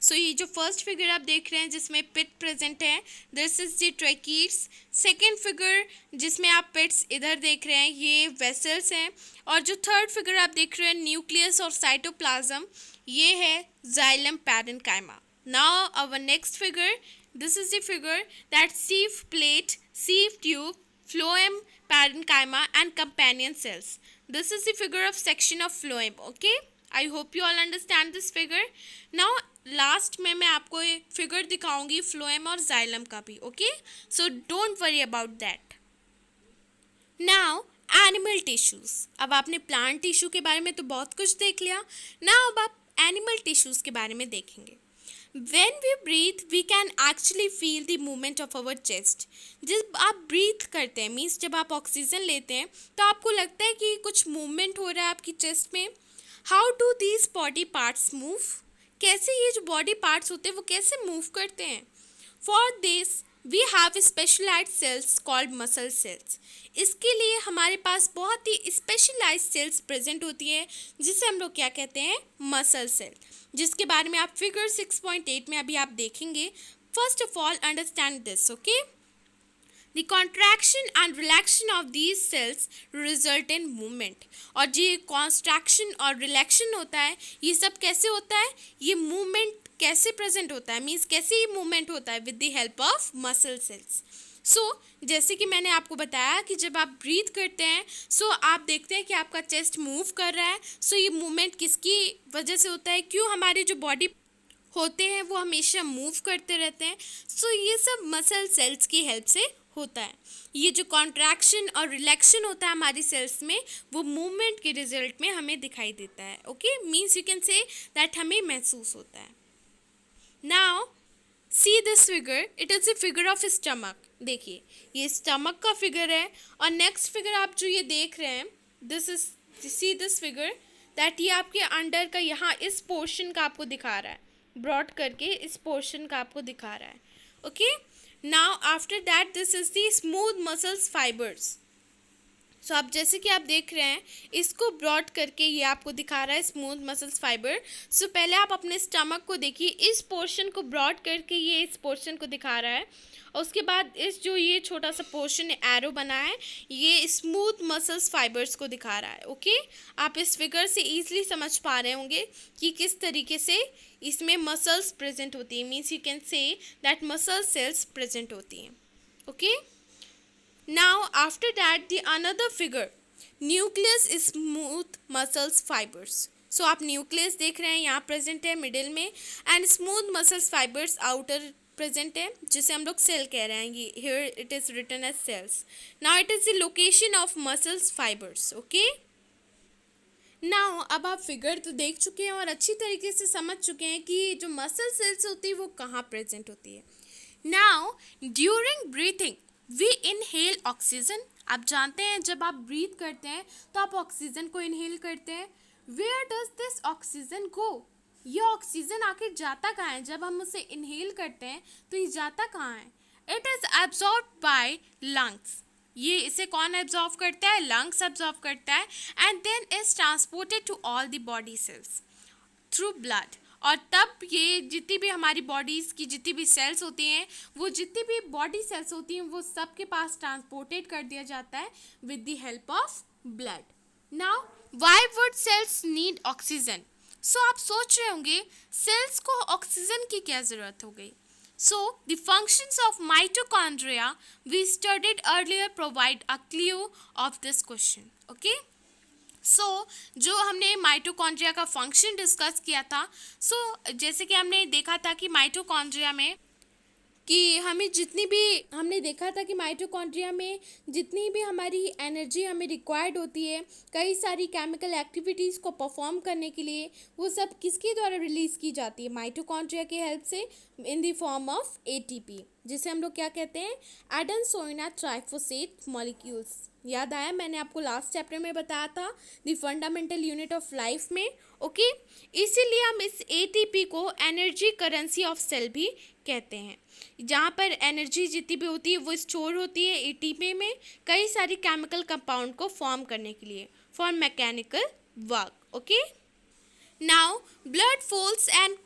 So ये जो फर्स्ट फिगर आप देख रहे हैं जिसमें पिट प्रेजेंट है, this is the tracheids. Second figure जिसमें आप पिट्स इधर देख रहे हैं ये वेसल्स हैं, और जो थर्ड फिगर आप देख रहे हैं न्यूक्लियस और साइटोप्लाज्म, ये है xylem parenchyma. Now our next figure, this is the figure that sieve plate, sieve tube, phloem parenchyma and companion cells. This is the figure of section of phloem. Okay, I hope you all understand this figure. Now last में मैं आपको ये figure दिखाऊंगी phloem और xylem का भी। Okay, so don't worry about that. Now animal tissues. अब आपने प्लांट टिश्यू के बारे में तो बहुत कुछ देख लिया। नाउ अब आप एनिमल टिश्यूज के बारे में देखेंगे। When we breathe, we can actually feel the movement of our chest. जब आप ब्रीथ करते हैं मीन्स जब आप ऑक्सीजन लेते हैं तो आपको लगता है कि कुछ मूवमेंट हो रहा है आपकी चेस्ट में। How do these body parts move? कैसे ये जो बॉडी पार्ट्स होते हैं वो कैसे मूव करते हैं? For this we have specialised cells called muscle cells. इसके लिए हमारे पास बहुत ही स्पेशलाइज्ड सेल्स प्रेजेंट होती है जिसे हम लोग क्या कहते हैं? मसल सेल, जिसके बारे में आप फिगर 6.8 में अभी आप देखेंगे। First of all understand this, okay? The contraction and relaxation of these cells result in movement। और ये कॉन्ट्रैक्शन और रिलैक्शन होता है, ये सब कैसे होता है? ये मूवमेंट कैसे प्रेजेंट होता है मीन्स कैसे ये मूवमेंट होता है? With the help of muscle cells. So जैसे कि मैंने आपको बताया कि जब आप ब्रीथ करते हैं आप देखते हैं कि आपका चेस्ट मूव कर रहा है। ये मूवमेंट किसकी वजह से होता है? क्यों हमारी जो बॉडी होते हैं वो हमेशा मूव करते रहते हैं? ये सब मसल सेल्स की हेल्प से होता है। ये जो कॉन्ट्रैक्शन और रिलैक्शन होता है हमारी सेल्स में वो मूवमेंट के रिजल्ट में हमें दिखाई देता है। Okay, means you can say that हमें महसूस होता है। Now see this figure, it is a figure of stomach. देखिए ये स्टमक का फिगर है और नेक्स्ट फिगर आप जो ये देख रहे हैं this is, C this figure that ये आपके अंडर का यहाँ इस पोर्शन का आपको दिखा रहा है, ब्रॉड करके इस पोर्शन का आपको दिखा रहा है। Okay, now after that this is the smooth muscles fibres. आप जैसे कि आप देख रहे हैं इसको ब्रॉड करके ये आपको दिखा रहा है स्मूथ मसल्स फाइबर। पहले आप अपने स्टमक को देखिए, इस पोर्शन को ब्रॉड करके ये इस पोर्शन को दिखा रहा है और उसके बाद इस जो ये छोटा सा पोर्शन एरो बना है ये स्मूथ मसल्स फाइबर्स को दिखा रहा है। ओके, आप इस फिगर से ईजिली समझ पा रहे होंगे कि किस तरीके से इसमें मसल्स प्रेजेंट होती है, means you can say that muscle cells present होती हैं। Okay, now after that the another figure, nucleus is smooth muscles fibers। आप न्यूक्लियस देख रहे हैं यहाँ प्रेजेंट है मिडिल में and smooth muscles fibres outer present है जिसे हम लोग सेल कह रहे हैं। ये here it is written as cells. Now it is the location of muscles fibres. Okay, now अब आप फिगर तो देख चुके हैं और अच्छी तरीके से समझ चुके हैं कि जो मसल सेल्स होती है वो कहाँ प्रेजेंट होती है। Now during breathing we inhale oxygen. आप जानते हैं जब आप ब्रीथ करते हैं तो आप ऑक्सीजन को इनहेल करते हैं। वेयर डज दिस ऑक्सीजन गो? ये ऑक्सीजन आखिर जाता कहाँ है? जब हम उसे इनहेल करते हैं तो ये जाता कहाँ है? It is absorb by lungs. ये इसे कौन एब्जॉर्व करता है? लंग्स एब्जॉर्व करता है and then is transported to all the body cells through blood. और तब ये जितनी भी हमारी बॉडीज़ की जितनी भी सेल्स होती हैं वो जितनी भी बॉडी सेल्स होती हैं वो सब के पास ट्रांसपोर्टेड कर दिया जाता है with the help of blood. Now why would cells need oxygen? आप सोच रहे होंगे सेल्स को ऑक्सीजन की क्या ज़रूरत हो गई? The functions of mitochondria we studied earlier provide a clue of this question. Okay, जो हमने माइटोकॉन्ड्रिया का फंक्शन डिस्कस किया था, जैसे कि हमने देखा था कि माइटोकॉन्ड्रिया में कि हमें जितनी भी हमने देखा था कि माइटोकॉन्ड्रिया में जितनी भी हमारी एनर्जी हमें रिक्वायर्ड होती है कई सारी केमिकल एक्टिविटीज़ को परफॉर्म करने के लिए, वो सब किसके द्वारा रिलीज़ की जाती है? माइटोकॉन्ड्रिया की हेल्प से in the form of ATP, जिसे हम लोग क्या कहते हैं? Adenosine triphosphate molecules. याद आया? मैंने आपको लास्ट चैप्टर में बताया था the fundamental unit of life में। ओके, इसीलिए हम इस एटीपी को एनर्जी करेंसी ऑफ सेल भी कहते हैं, जहाँ पर एनर्जी जितनी भी होती है वो स्टोर होती है एटीपी में कई सारी केमिकल कंपाउंड को फॉर्म करने के लिए for mechanical work. Okay, now blood flows and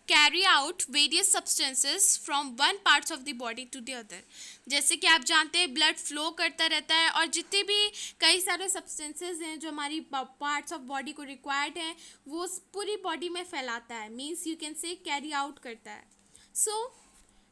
carry out various substances from one parts of the body to the other. जैसे कि आप जानते हैं ब्लड फ्लो करता रहता है और जितने भी कई सारे सब्सटेंसेस हैं जो हमारी पार्ट्स ऑफ बॉडी को रिक्वायर्ड हैं वो पूरी बॉडी में फैलाता है, means you can say carry out करता है।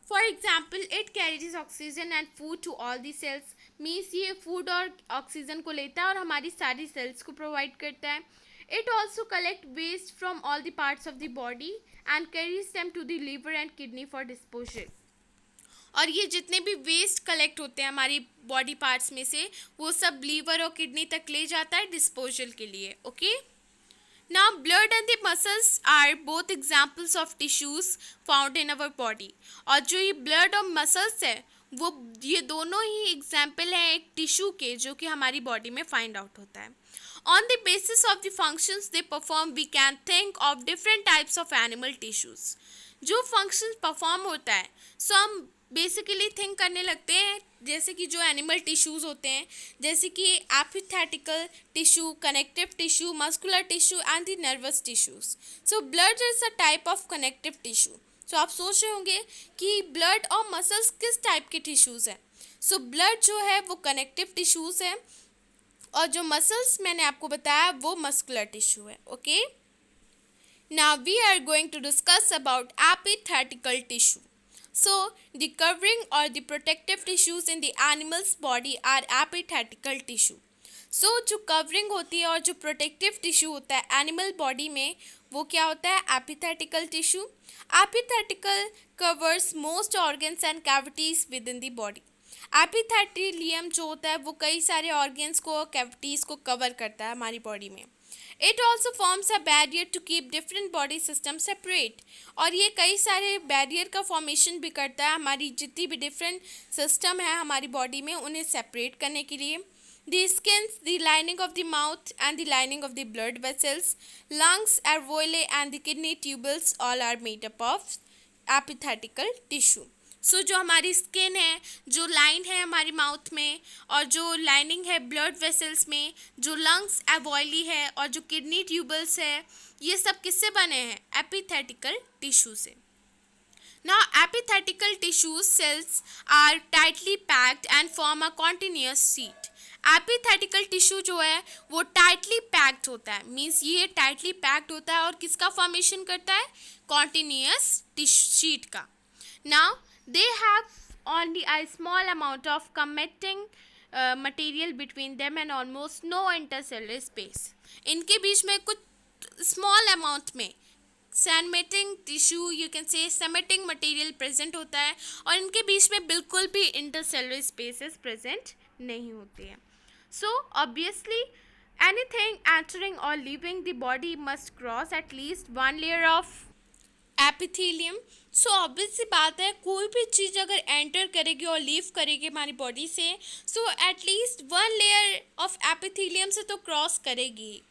For example it carries oxygen and food to all the cells, means ये फूड और ऑक्सीजन को लेता है और हमारी सारी सेल्स को प्रोवाइड करता है। It also collect waste from all the parts of the body and carries them to the liver and kidney for disposal। और ये जितने भी वेस्ट कलेक्ट होते हैं हमारी बॉडी पार्ट्स में से, वो सब लीवर और किडनी तक ले जाता है डिस्पोजल के लिए. Okay. Now, blood and the muscles are both examples of tissues found in our body. और जो ये blood और muscles है, वो ये दोनों ही एग्जाम्पल हैं एक टिश्यू के जो कि हमारी बॉडी में फाइंड आउट होता है. On the basis of the functions they perform, we can think of different types of animal tissues. जो functions perform होता है, so हम बेसिकली थिंक करने लगते हैं जैसे कि जो एनिमल टिश्यूज़ होते हैं, जैसे कि epithelial tissue, connective tissue, muscular tissue and the nervous tissues. So blood is a type of connective tissue. So आप सोच रहे होंगे कि ब्लड और मसल्स किस टाइप के टिश्यूज़ हैं. सो ब्लड जो है वो कनेक्टिव टिश्यूज़ है और जो मसल्स मैंने आपको बताया वो मस्कुलर टिश्यू है. Okay. Now we are going to discuss about epithelial tissue. So, the covering or the protective tissues in the animal's body are epithetical tissue. So, जो covering होती है और जो protective tissue होता है animal body में, वो क्या होता है? Epithetical tissue. Epithetical covers most organs and cavities within the body. Epithelium जो होता है वो कई सारे organs को, cavities को cover करता है हमारी body में. It also forms a barrier to keep different body systems separate. और ये कई सारे बैरियर का फॉर्मेशन भी करता है हमारी जितनी भी डिफरेंट सिस्टम है हमारी बॉडी में उन्हें सेपरेट करने के लिए. The skins, the lining of the mouth and the lining of the blood vessels, lungs, alveoli and the kidney tubules all are made up of epithetical tissue. सो जो हमारी skin है, जो लाइन है हमारी माउथ में और जो लाइनिंग है ब्लड वेसल्स में, जो लंग्स एवॉयली है और जो किडनी ट्यूबल्स है, ये सब किससे बने हैं? एपिथेटिकल टिश्यू से. Now, epithetical tissue cells are tightly packed and form a continuous sheet. Epithelial tissue जो है वो टाइटली पैक्ड होता है, मीन्स ये टाइटली पैक्ड होता है और किसका फॉर्मेशन करता है? कॉन्टिन्यूस शीट का. Now they have only a small amount of connecting material between them and almost no intercellular space. इनके बीच में कुछ small amount में सैनमेटिंग टिश्यू, यू कैन से समेटिंग मटेरियल प्रेजेंट होता है और इनके बीच में बिल्कुल भी इंटरसेलुलर स्पेसेस प्रेजेंट नहीं होते हैं. सो ऑब्वियसली एनीथिंग एंटरिंग और leaving the body must cross at least one layer of epithelium. So obvious सी बात है कोई भी चीज़ अगर एंटर करेगी और लीव करेगी हमारी बॉडी से, so at least one layer of epithelium से तो क्रॉस करेगी.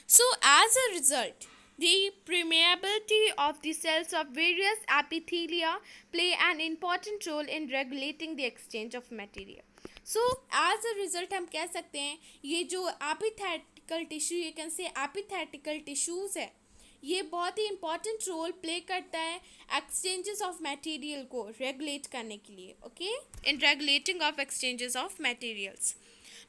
So as a result the permeability of the cells of various epithelia play an important role in regulating the exchange of material. So as a result हम कह सकते हैं ये जो एपिथेटिकल tissue, ये कैन से एपिथेटिकल टिश्यूज़ है, ये बहुत ही इम्पॉर्टेंट रोल प्ले करता है एक्सचेंजेस ऑफ मटेरियल को रेगुलेट करने के लिए. Okay. In regulating of exchanges of materials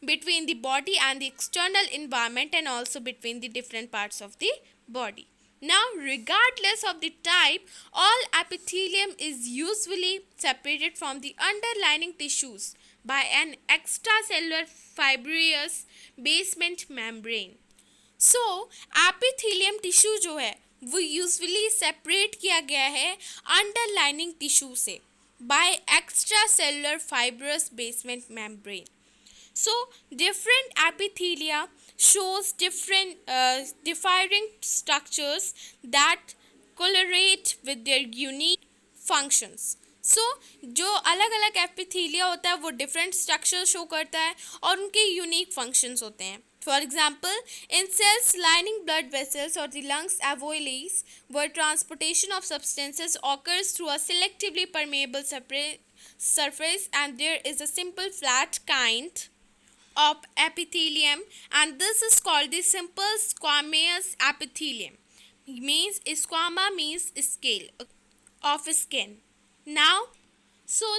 between the body and the external environment and also between the different parts of the body. Now, regardless of the type, all epithelium is usually separated from the underlying tissues by an extracellular fibrous basement membrane. So, epithelium tissue जो है वो usually separate किया गया है underlying tissue से by extracellular fibrous basement membrane. So, different epithelia shows differing structures that correlate with their unique functions. So, जो अलग अलग एपिथीलिया होता है वो डिफरेंट स्ट्रक्चर शो करता है और उनके यूनिक फंक्शंस होते हैं. For example, in cells lining blood vessels or the lungs alveoli, where transportation of substances occurs through a selectively permeable surface and there is a simple flat kind of epithelium and this is called the simple squamous epithelium. Means squama means scale of skin. Now,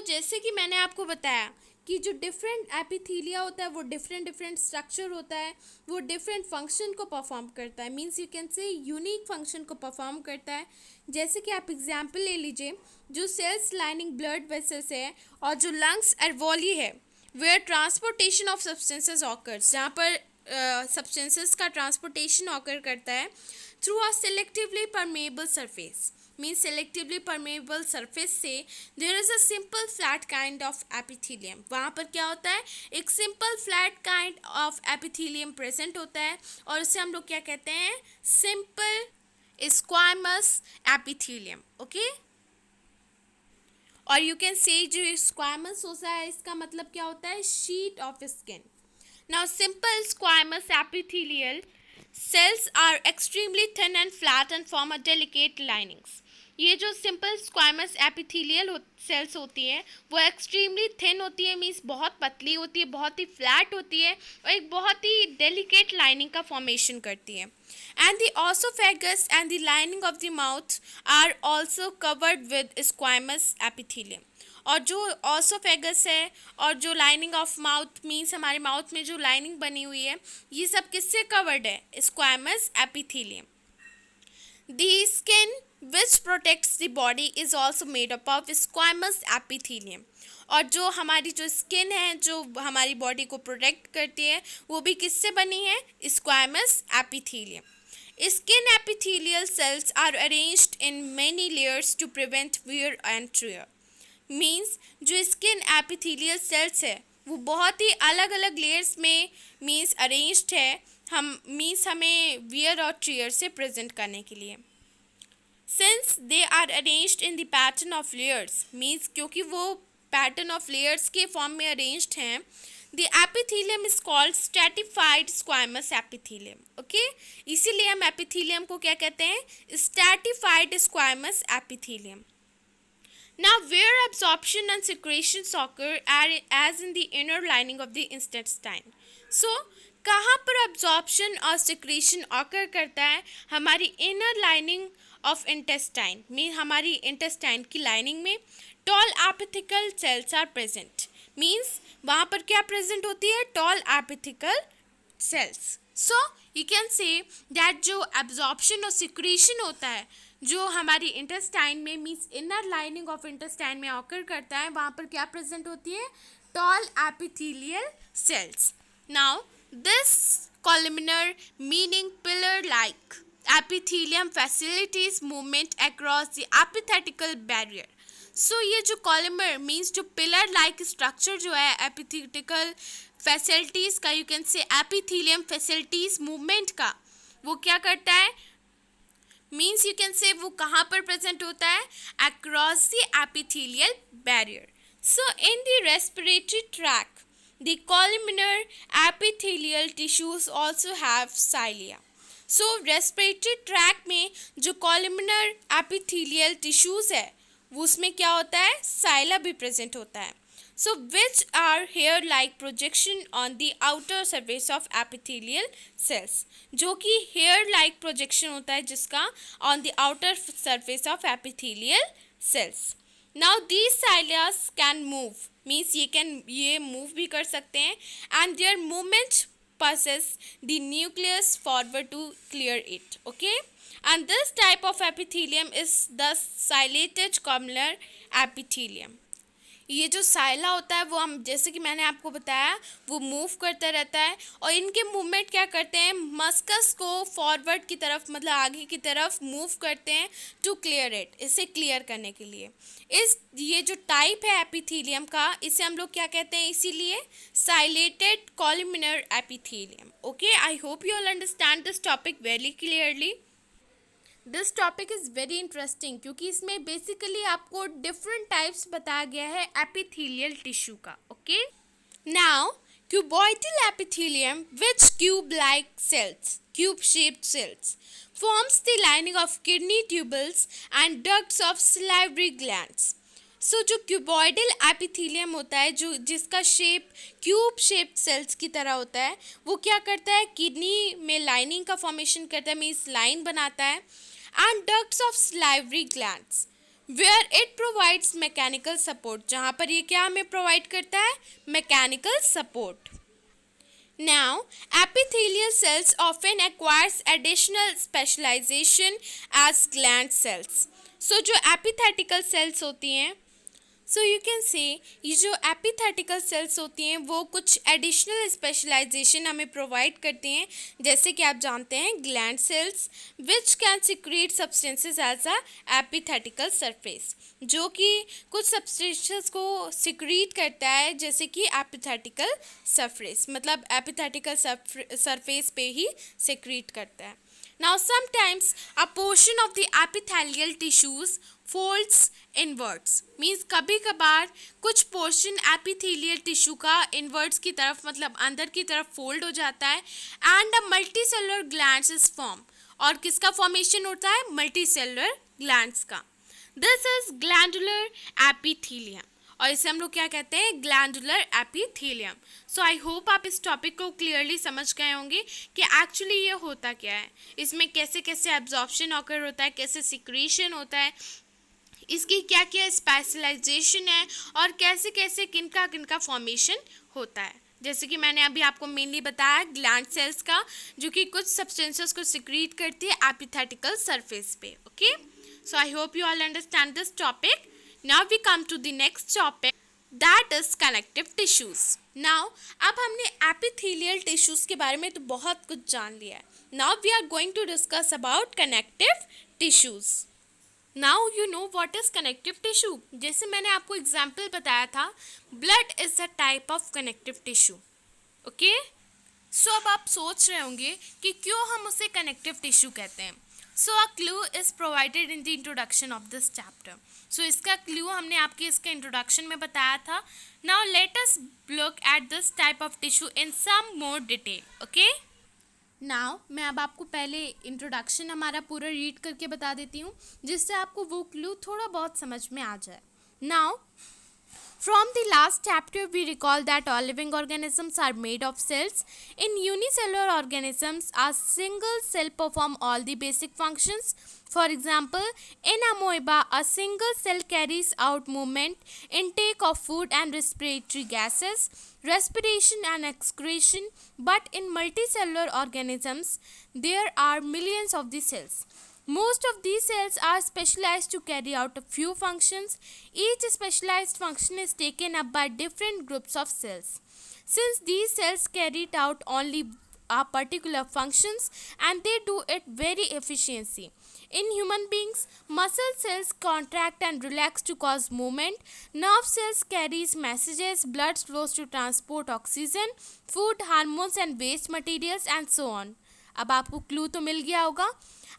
जैसे कि मैंने आपको बताया कि जो different एपिथीलिया होता है वो डिफरेंट स्ट्रक्चर होता है, वो डिफरेंट फंक्शन को परफॉर्म करता है, मीन्स यू कैन से यूनिक फंक्शन को परफॉर्म करता है. जैसे कि आप एग्जांपल ले लीजिए, जो सेल्स लाइनिंग ब्लड वेसल्स है और जो लंग्स एल्वेओली है, where transportation of substances occurs, जहाँ पर सब्सटेंसेस का ट्रांसपोर्टेशन ऑकर करता है through a selectively permeable surface. means selectively permeable surface से there is a simple flat kind of epithelium. वहाँ पर क्या होता है, एक simple flat kind of epithelium present होता है और उसे हम लोग क्या कहते हैं, simple squamous epithelium. Okay, और यू कैन से जो स्क्वामस होता है इसका मतलब क्या होता है, sheet of skin. Now simple squamous epithelial cells are extremely thin and flat and form a delicate linings. ये जो सिंपल स्क्वामस एपिथेलियल सेल्स होती हैं वो एक्सट्रीमली थिन होती है, मीन्स बहुत पतली होती है, बहुत ही फ्लैट होती है और एक बहुत ही डेलिकेट लाइनिंग का फॉर्मेशन करती है. And the esophagus and the lining of the mouth are also covered with squamous epithelium. और जो ऑसोफेगस है और जो लाइनिंग ऑफ माउथ मीन्स हमारे माउथ में जो लाइनिंग बनी हुई है ये सब किससे कवर्ड है, squamous epithelium. The skin which protects the body is also made up of squamous epithelium. और जो हमारी जो स्किन है जो हमारी बॉडी को प्रोटेक्ट करती है वो भी किससे बनी है, squamous epithelium. Skin epithelial cells are arranged in many layers to prevent wear and tear. Means जो स्किन एपिथेलियल सेल्स है वो बहुत ही अलग अलग लेयर्स में मीन्स अरेंज्ड है, हम मीन्स हमें वियर और टीयर से प्रेजेंट करने के लिए. Since they are arranged in the pattern of layers, means क्योंकि वो पैटर्न ऑफ लेयर्स के फॉर्म में अरेंज्ड हैं, the epithelium is called stratified squamous epithelium. Okay, इसीलिए हम एपिथेलियम को क्या कहते हैं, stratified squamous epithelium. Now, where absorption and secretion occur as in the inner lining of the intestine. So, कहाँ पर absorption और secretion occur करता है, हमारी inner lining of intestine में, हमारी intestine की lining में tall apical cells are present. Means वहाँ पर क्या present होती है, tall apical cells. So, you can say that जो absorption और secretion होता है जो हमारी इंटेस्टाइन में means inner lining of intestine में ऑकर करता है, वहाँ पर क्या प्रेजेंट होती है, tall epithelial cells. Now this columnar meaning pillar like epithelium facilities movement across the epithelial barrier. So ये जो कॉलमर मीन्स जो पिलर लाइक स्ट्रक्चर जो है एपिथेटिकल फैसिलिटीज़ का, you can say epithelium facilities movement का, वो क्या करता है, मीन्स यू कैन से वो कहाँ पर प्रेजेंट होता है, across the epithelial barrier. So in the respiratory tract the columnar epithelial tissues also have cilia. So respiratory tract में जो कॉलमिनर एपिथेलियल टिश्यूज है वो उसमें क्या होता है, साइला भी प्रेजेंट होता है. So which are hair-like projection on the outer surface of epithelial cells, जो कि hair-like projection होता है जिसका on the outer surface of epithelial cells. Now these cilia can move, means ये move भी कर सकते हैं and their movement passes the nucleus forward to clear it. Okay, and this type of epithelium is the ciliated columnar epithelium. ये जो साइला होता है वो हम जैसे कि मैंने आपको बताया वो मूव करता रहता है और इनके मूवमेंट क्या करते हैं, मस्कस को फॉरवर्ड की तरफ मतलब आगे की तरफ मूव करते हैं टू क्लियर इट, इसे क्लियर करने के लिए. ये जो टाइप है एपिथेलियम का इसे हम लोग क्या कहते हैं, इसीलिए ciliated columnar epithelium. Okay, I hope you all understand this topic very clearly. This topic is very interesting क्योंकि इसमें बेसिकली आपको डिफरेंट टाइप्स बताया गया है एपिथेलियल टिश्यू का. Okay, now cuboidal epithelium which cube-like cells, cube-shaped cells, forms the lining of kidney tubules and ducts of salivary glands. सो जो cuboidal epithelium होता है जो जिसका शेप क्यूब शेप्ड सेल्स की तरह होता है वो क्या करता है, किडनी में लाइनिंग का फॉर्मेशन करता है, मीन्स लाइन बनाता है, and ducts of salivary glands where it provides mechanical support, जहाँ पर ये क्या हमें प्रोवाइड करता है, mechanical support. Now, epithelial cells often acquires additional specialization as gland cells. So जो epithetical cells होती हैं सो यू कैन से ये जो एपिथेटिकल सेल्स होती हैं वो कुछ एडिशनल स्पेशलाइजेशन हमें प्रोवाइड करते हैं, जैसे कि आप जानते हैं gland cells which can secrete substances as a epithelial surface, जो कि कुछ सब्सटेंसेस को सिक्रीट करता है जैसे कि एपिथेटिकल सरफेस, मतलब एपिथेटिकल सरफेस पे ही सिक्रीट करता है. Now sometimes a portion of the epithelial tissues folds inwards, means कभी कभार कुछ पोर्शन एपिथेलियल टिश्यू का इनवर्ड्स की तरफ मतलब अंदर की तरफ फोल्ड हो जाता है and a multicellular glands is form. और किसका फॉर्मेशन होता है? मल्टीसेलुलर ग्लैंड्स का. दिस इज ग्लैंडुलर एपिथेलियम और इसे हम लोग क्या कहते हैं? Glandular epithelium. So I hope आप इस टॉपिक को क्लियरली समझ गए होंगे कि एक्चुअली ये होता क्या है, इसमें कैसे कैसे एब्जॉर्प्शन ऑकर होता है, कैसे सिक्रीशन होता है, इसकी क्या क्या स्पेशलाइजेशन है और कैसे कैसे किनका किनका फॉर्मेशन होता है. जैसे कि मैंने अभी आपको मेनली बताया ग्लैंड सेल्स का, जो कि कुछ सब्सटेंसेस को सिक्रीट करती है एपिथेटिकल सरफेस पे. Okay, so I hope you all understand this topic. Now we come to the next topic, that is connective tissues. Now अब हमने epithelial tissues के बारे में तो बहुत कुछ जान लिया है. Now we are going to discuss about connective tissues. Now you know what is connective tissue. जैसे मैंने आपको एग्जाम्पल बताया था, blood is a type of connective tissue. Okay? So अब आप सोच रहे होंगे कि क्यों हम उसे connective tissue कहते हैं. So a clue is provided in the introduction of this chapter. So इसका clue हमने आपके इसके introduction में बताया था. Now let us look at this type of tissue in some more detail. Okay? Now मैं अब आपको पहले introduction हमारा पूरा read करके बता देती हूँ, जिससे आपको वो clue थोड़ा बहुत समझ में आ जाए. Now from the last chapter, we recall that all living organisms are made of cells. In unicellular organisms, a single cell performs all the basic functions. For example, in amoeba, a single cell carries out movement, intake of food and respiratory gases, respiration and excretion. But in multicellular organisms, there are millions of the cells. Most of these cells are specialized to carry out a few functions. Each specialized function is taken up by different groups of cells. Since these cells carry out only a particular functions and they do it very efficiently. In human beings, muscle cells contract and relax to cause movement. Nerve cells carries messages, blood flows to transport oxygen, food, hormones and waste materials and so on. अब आपको clue तो मिल गया होगा.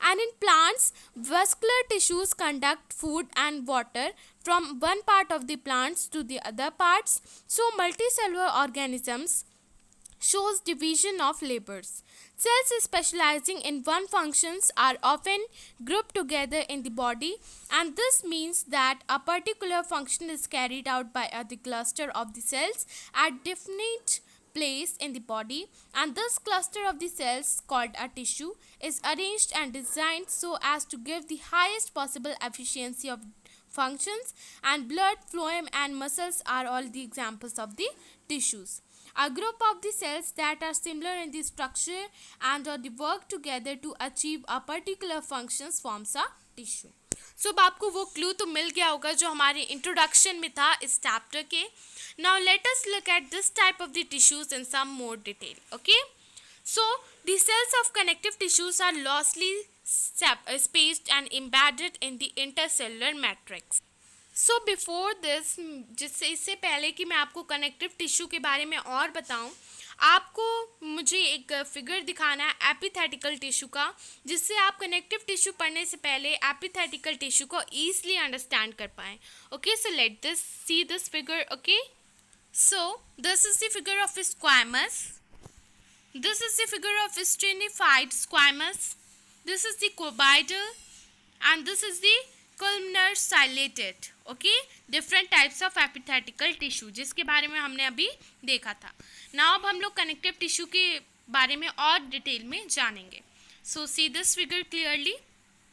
And in plants, vascular tissues conduct food and water from one part of the plants to the other parts. So multicellular organisms shows division of labors. Cells specializing in one functions are often grouped together in the body, and this means that a particular function is carried out by the cluster of the cells at definite place in the body, and this cluster of the cells called a tissue is arranged and designed so as to give the highest possible efficiency of functions, and blood, phloem and muscles are all the examples of the tissues. A group of the cells that are similar in the structure and or the work together to achieve a particular functions forms a tissue. So अब आपको वो clue तो मिल गया होगा जो हमारे introduction में था इस चैप्टर के. Now let us look at this type of the tissues in some more detail. Okay? So the cells of connective tissues are loosely spaced and embedded in the intercellular matrix. So before this, जिससे इससे पहले कि मैं आपको connective tissue के बारे में और बताऊं, आपको मुझे एक फिगर दिखाना है एपिथेटिकल टिश्यू का, जिससे आप कनेक्टिव टिश्यू पढ़ने से पहले एपिथेटिकल टिश्यू को ईजिली अंडरस्टैंड कर पाएँ. Okay, so let this C this figure. Okay, so this is the figure of squamous. This is the figure of stratified squamous. This is the cuboidal, and this is the columnar ciliated. Okay, different types of epithetical tissue जिसके बारे में हमने अभी देखा था. Now अब हम लोग कनेक्टिव टिश्यू के बारे में और डिटेल में जानेंगे. So see this figure clearly.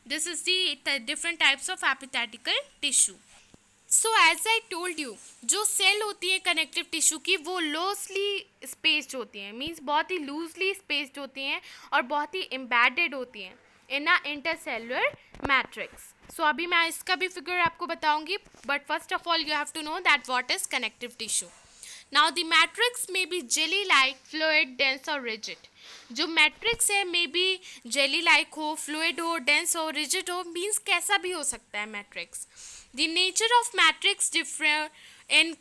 This is the different types of epithetical tissue. So as I told you, जो सेल होती है कनेक्टिव टिश्यू की वो लूजली स्पेस्ड होती हैं, मीन्स बहुत ही लूजली स्पेस्ड होती हैं और बहुत ही एम्बेडेड होती हैं इन अ इंटरसेलुलर मैट्रिक्स. सो अभी मैं इसका भी फिगर आपको बताऊंगी, but first of all you have to know that what is connective tissue. Now the matrix may be jelly like, fluid, dense और रिजिड. जो मैट्रिक्स है मे बी जेली लाइक हो, फ्लूइड हो, डेंस हो, rigid हो, means कैसा भी हो सकता है matrix. The nature of matrix differ in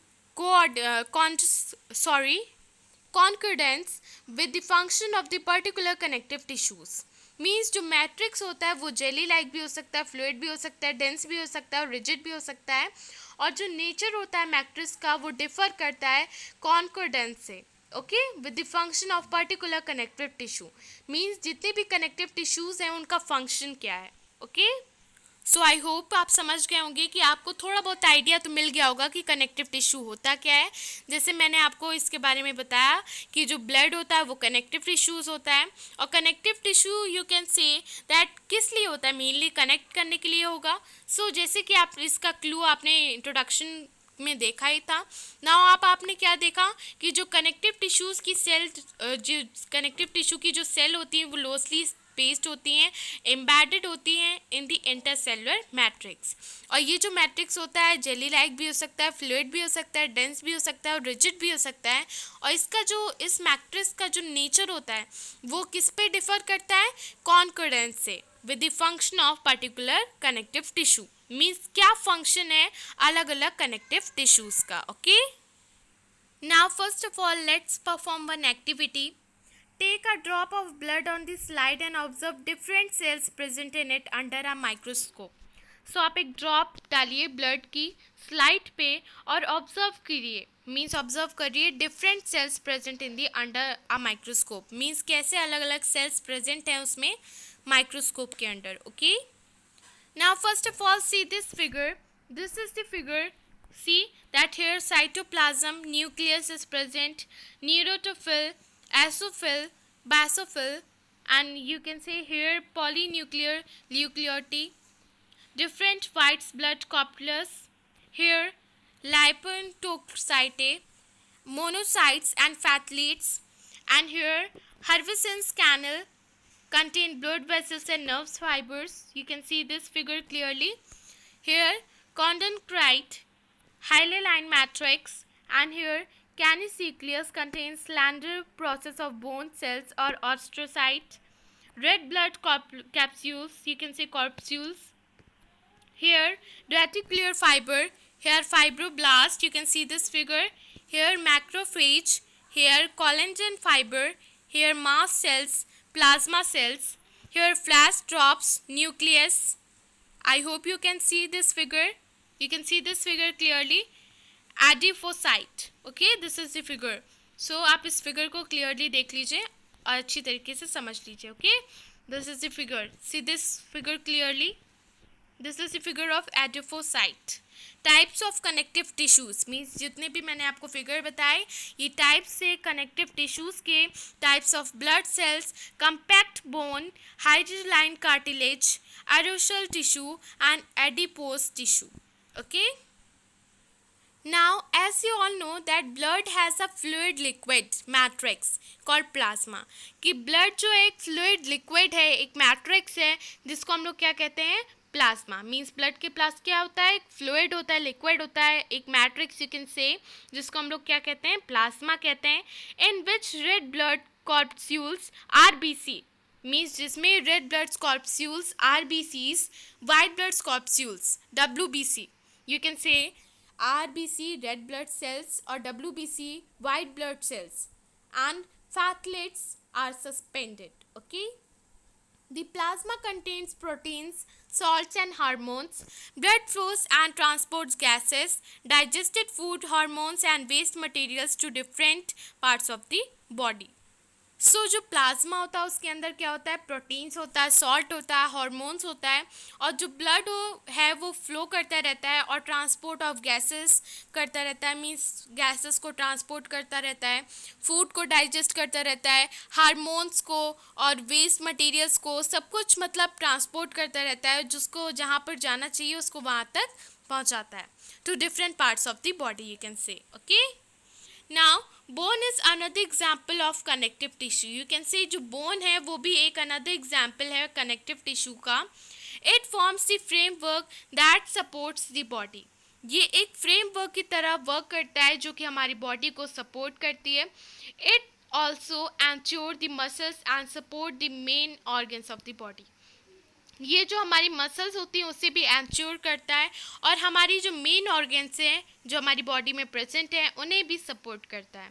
concordance with the function of the particular connective tissues. Means जो मैट्रिक्स होता है वो जेली लाइक भी हो सकता है, फ्लूइड भी हो सकता है, डेंस भी हो सकता है और रिजिड भी हो सकता है. और जो नेचर होता है मैट्रिक्स का वो डिफर करता है कॉन्कोर्डेंस से. Okay, with the function of particular connective tissue. Means जितने भी कनेक्टिव टिश्यूज़ हैं उनका फंक्शन क्या है. ओके, सो आई होप आप समझ गए होंगे कि आपको थोड़ा बहुत आइडिया तो मिल गया होगा कि कनेक्टिव टिश्यू होता क्या है. जैसे मैंने आपको इसके बारे में बताया कि जो ब्लड होता है वो कनेक्टिव टिश्यूज़ होता है. और connective tissue you can say that किस लिए होता है, मेनली कनेक्ट करने के लिए होगा. सो जैसे कि आप इसका क्लू आपने इंट्रोडक्शन में देखा ही था. नाउ आपने क्या देखा कि जो कनेक्टिव टिश्यूज़ की सेल, जो कनेक्टिव टिश्यू की जो सेल होती हैं वो लोसली पेस्ट होती हैं, एम्बेडेड होती हैं इन द इंटरसेलुलर मैट्रिक्स. और ये जो मैट्रिक्स होता है जेली लाइक भी हो सकता है, फ्लूइड भी हो सकता है, डेंस भी हो सकता है और रिजिड भी हो सकता है. और इसका जो इस मैट्रिक्स का जो नेचर होता है वो किस पे डिफर करता है, कॉन्कोर्डेंस से, with the function of particular connective tissue. Means क्या फंक्शन है अलग अलग कनेक्टिव टिश्यूज़ का. Okay, now first of all let's perform one activity. Take a drop of blood on the slide and observe different cells present in it under a microscope. So आप एक drop डालिए blood की slide पे और observe करिए. Means observe करिए different cells present in the under a microscope. Means कैसे अलग अलग सेल्स प्रेजेंट हैं उसमें माइक्रोस्कोप के under. Okay, now first of all C this figure. This is the figure. See that here cytoplasm nucleus is present, neutrophil, asophil, basophil, and you can say here polynuclear leukocyte, different white blood corpuscles, here lipotoxide, monocytes and platelets, and here Hurwitz's canal contain blood vessels and nerve fibers. You can see this figure clearly. Here chondrocyte, hyaline matrix, and here Canenucleus contains slender process of bone cells or astrocyte. Red blood capsules, you can say corpuscles. Here reticular fiber, here fibroblast, you can see this figure. Here macrophage, here collagen fiber, here mast cells, plasma cells, here flash drops, nucleus. I hope you can see this figure. You can see this figure clearly. Adipocyte. Okay, this is the figure. So आप इस figure को clearly देख लीजिए और अच्छी तरीके से समझ लीजिए. Okay, this is the figure. See this figure clearly. This is the figure of adipocyte. Types of connective tissues means जितने भी मैंने आपको फिगर बताए ये टाइप्स से कनेक्टिव टिश्यूज़ के. Types of blood cells, compact bone, hyaline cartilage, एरोसल tissue and adipose tissue. Okay, now as you all know that blood has a fluid liquid matrix called plasma. कि blood जो एक fluid liquid है, एक matrix है जिसको हम लोग क्या कहते हैं, प्लाज्मा. मीन्स ब्लड के पास क्या होता है, एक फ्लूइड होता है, लिक्विड होता है, एक मैट्रिक्स यू कैन से, जिसको हम लोग क्या कहते हैं, प्लाज्मा कहते हैं. In which red blood corpuscles RBC means जिसमें red blood corpuscles RBCs, white blood corpuscles WBC. You can say RBC red blood cells or WBC white blood cells and platelets are suspended. Okay, the plasma contains proteins, salts and hormones, blood flows and transports gases, digested food, hormones and waste materials to different parts of the body. सो जो plasma होता है उसके अंदर क्या होता है, proteins होता है, सॉल्ट होता है, हार्मोन्स होता है, और जो ब्लड है वो फ्लो करता रहता है और ट्रांसपोर्ट ऑफ गैसेस करता रहता है. मीन्स गैसेस को ट्रांसपोर्ट करता रहता है, फूड को डाइजेस्ट करता रहता है, हार्मोन्स को और वेस्ट मटेरियल्स को, सब कुछ मतलब ट्रांसपोर्ट करता रहता है, जिसको जहाँ पर जाना चाहिए उसको वहाँ तक पहुँचाता है to different parts of the body. You can say. Okay, now bone is another example of connective tissue. You can say जो बोन है वो भी एक अनदर एग्जाम्पल है कनेक्टिव टिश्यू का. It forms the framework that supports the body. ये एक framework की तरह वर्क करता है जो कि हमारी बॉडी को सपोर्ट करती है. It also ensure the muscles and support the main organs of the body. ये जो हमारी मसल्स होती हैं उसे भी एंश्योर करता है और हमारी जो मेन ऑर्गन्स हैं जो हमारी बॉडी में प्रेजेंट हैं उन्हें भी सपोर्ट करता है.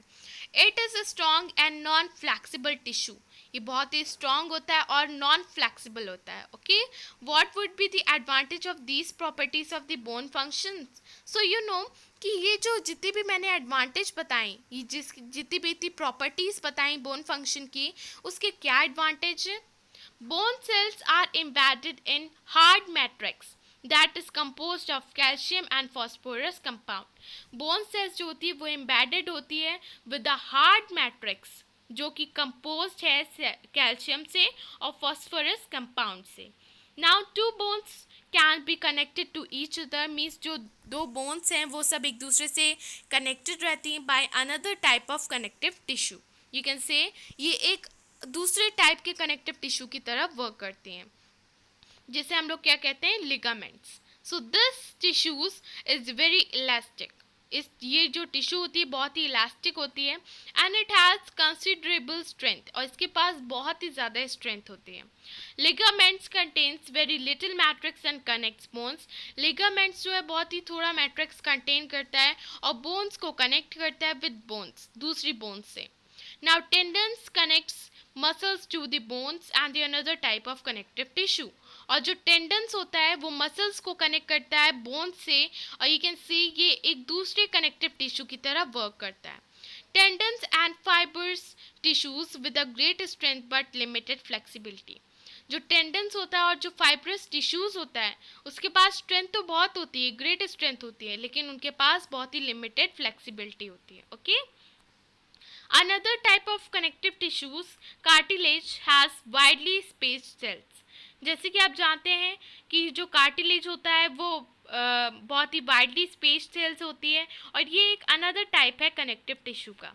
It is a strong and non flexible tissue. ये बहुत ही स्ट्रॉन्ग होता है और नॉन फ्लैक्सिबल होता है. Okay, what would be the advantage of these properties of the bone functions. So you know कि ये जो जितनी भी मैंने एडवांटेज बताई, ये जितनी भी इतनी प्रॉपर्टीज़ बताई बोन फंक्शन की, उसके क्या एडवांटेज है. Bone cells are embedded in hard matrix that is composed of calcium and phosphorus compound. Bone cells जो होती है वो embedded होती है with a hard matrix जो कि composed है कैल्शियम से और phosphorus compound से. Now two bones can be connected to each other means जो दो bones हैं वो सब एक दूसरे से connected रहती हैं by another type of connective tissue. You can say ये एक दूसरे टाइप के कनेक्टिव टिश्यू की तरह वर्क करते हैं जिसे हम लोग क्या कहते हैं, ligaments. So this tissues is very elastic. ये जो टिश्यू होती है बहुत ही इलास्टिक होती है and it has considerable strength और इसके पास बहुत ही ज़्यादा स्ट्रेंथ होती है. Ligaments contains very little matrix and connects bones. Ligaments जो है बहुत ही थोड़ा मैट्रिक्स कंटेन करता है और बोन्स को कनेक्ट करता है विद बोन्स, दूसरी बोन्स से. Now tendons connects muscles to the bones and the another type of connective tissue. और जो टेंडन्स होता है वो मसल्स को कनेक्ट करता है बोन्स से और यू कैन सी ये एक दूसरे कनेक्टिव टिश्यू की तरह वर्क करता है. Tendons and fibres tissues with a great strength but limited flexibility. जो टेंडन्स होता है और जो फाइब्रस टिश्यूज होता है उसके पास स्ट्रेंथ तो बहुत होती है, ग्रेट स्ट्रेंथ होती है, लेकिन उनके पास बहुत ही लिमिटेड फ्लेक्सिबिलिटी होती है. Okay, another type of connective tissues, cartilage, has widely spaced cells. जैसे कि आप जानते हैं कि जो कार्टिलेज होता है वो बहुत ही वाइडली स्पेस्ड सेल्स होती है और ये एक अनदर टाइप है कनेक्टिव टिश्यू का.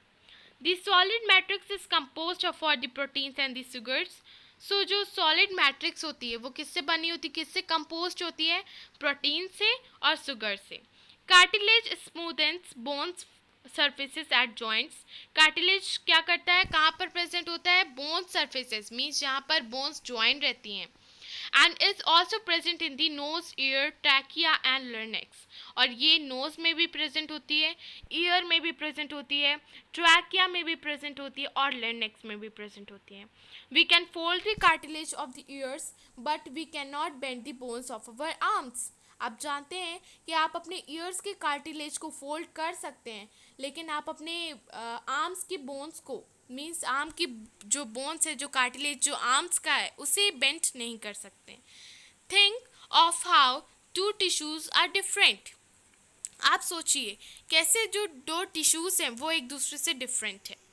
The solid matrix is composed of for the proteins and the sugars. So जो सॉलिड मैट्रिक्स होती है वो किससे बनी होती है, किससे कंपोज्ड होती है, प्रोटीन से और शुगर से. Cartilage smoothens bones surfaces at joints. Cartilage क्या करता है, कहाँ पर प्रेजेंट होता है, बोन्स सर्फेसिस मीन्स जहाँ पर बोन्स ज्वाइन रहती हैं. And is also present in the nose, ear, trachea and larynx. और ये नोज में भी प्रेजेंट होती है, ईयर में भी प्रेजेंट होती है, ट्रैकिया में भी प्रेजेंट होती है और लर्नेक्स में भी प्रेजेंट होती है. We can fold the cartilage of the ears but we can not bend the bones of our arms. आप जानते हैं कि आप अपने ईयर्स के कार्टिलेज को फोल्ड कर सकते हैं लेकिन आप अपने आर्म्स की बोन्स को मीन्स आर्म की जो बोन्स है, जो कार्टिलेज जो आर्म्स का है, उसे बेंट नहीं कर सकते. Think of how two tissues are different. आप सोचिए कैसे जो दो टिश्यूज हैं वो एक दूसरे से डिफरेंट है.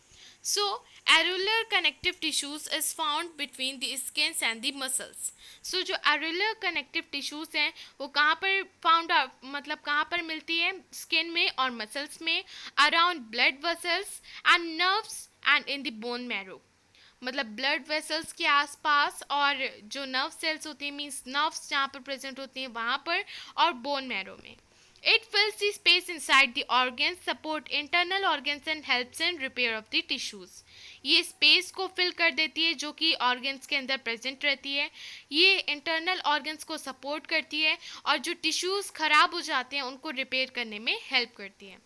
So, areolar connective tissues is found between the skins and the muscles. So, जो areolar connective tissues हैं वो कहाँ पर found मतलब कहाँ पर मिलती है, स्किन में और मसल्स में, around blood vessels and nerves and in the bone marrow. मतलब ब्लड वेसल्स के आसपास और जो नर्व सेल्स होती हैं मीन्स नर्व्स जहाँ पर प्रेजेंट होती हैं वहाँ पर और बोन मैरो में. It fills the space inside the organs, support internal organs and helps in repair of the tissues. ये स्पेस को फिल कर देती है जो कि ऑर्गन्स के अंदर प्रेजेंट रहती है. ये इंटरनल ऑर्गन्स को सपोर्ट करती है और जो टिश्यूज़ खराब हो जाते हैं उनको रिपेयर करने में हेल्प करती है.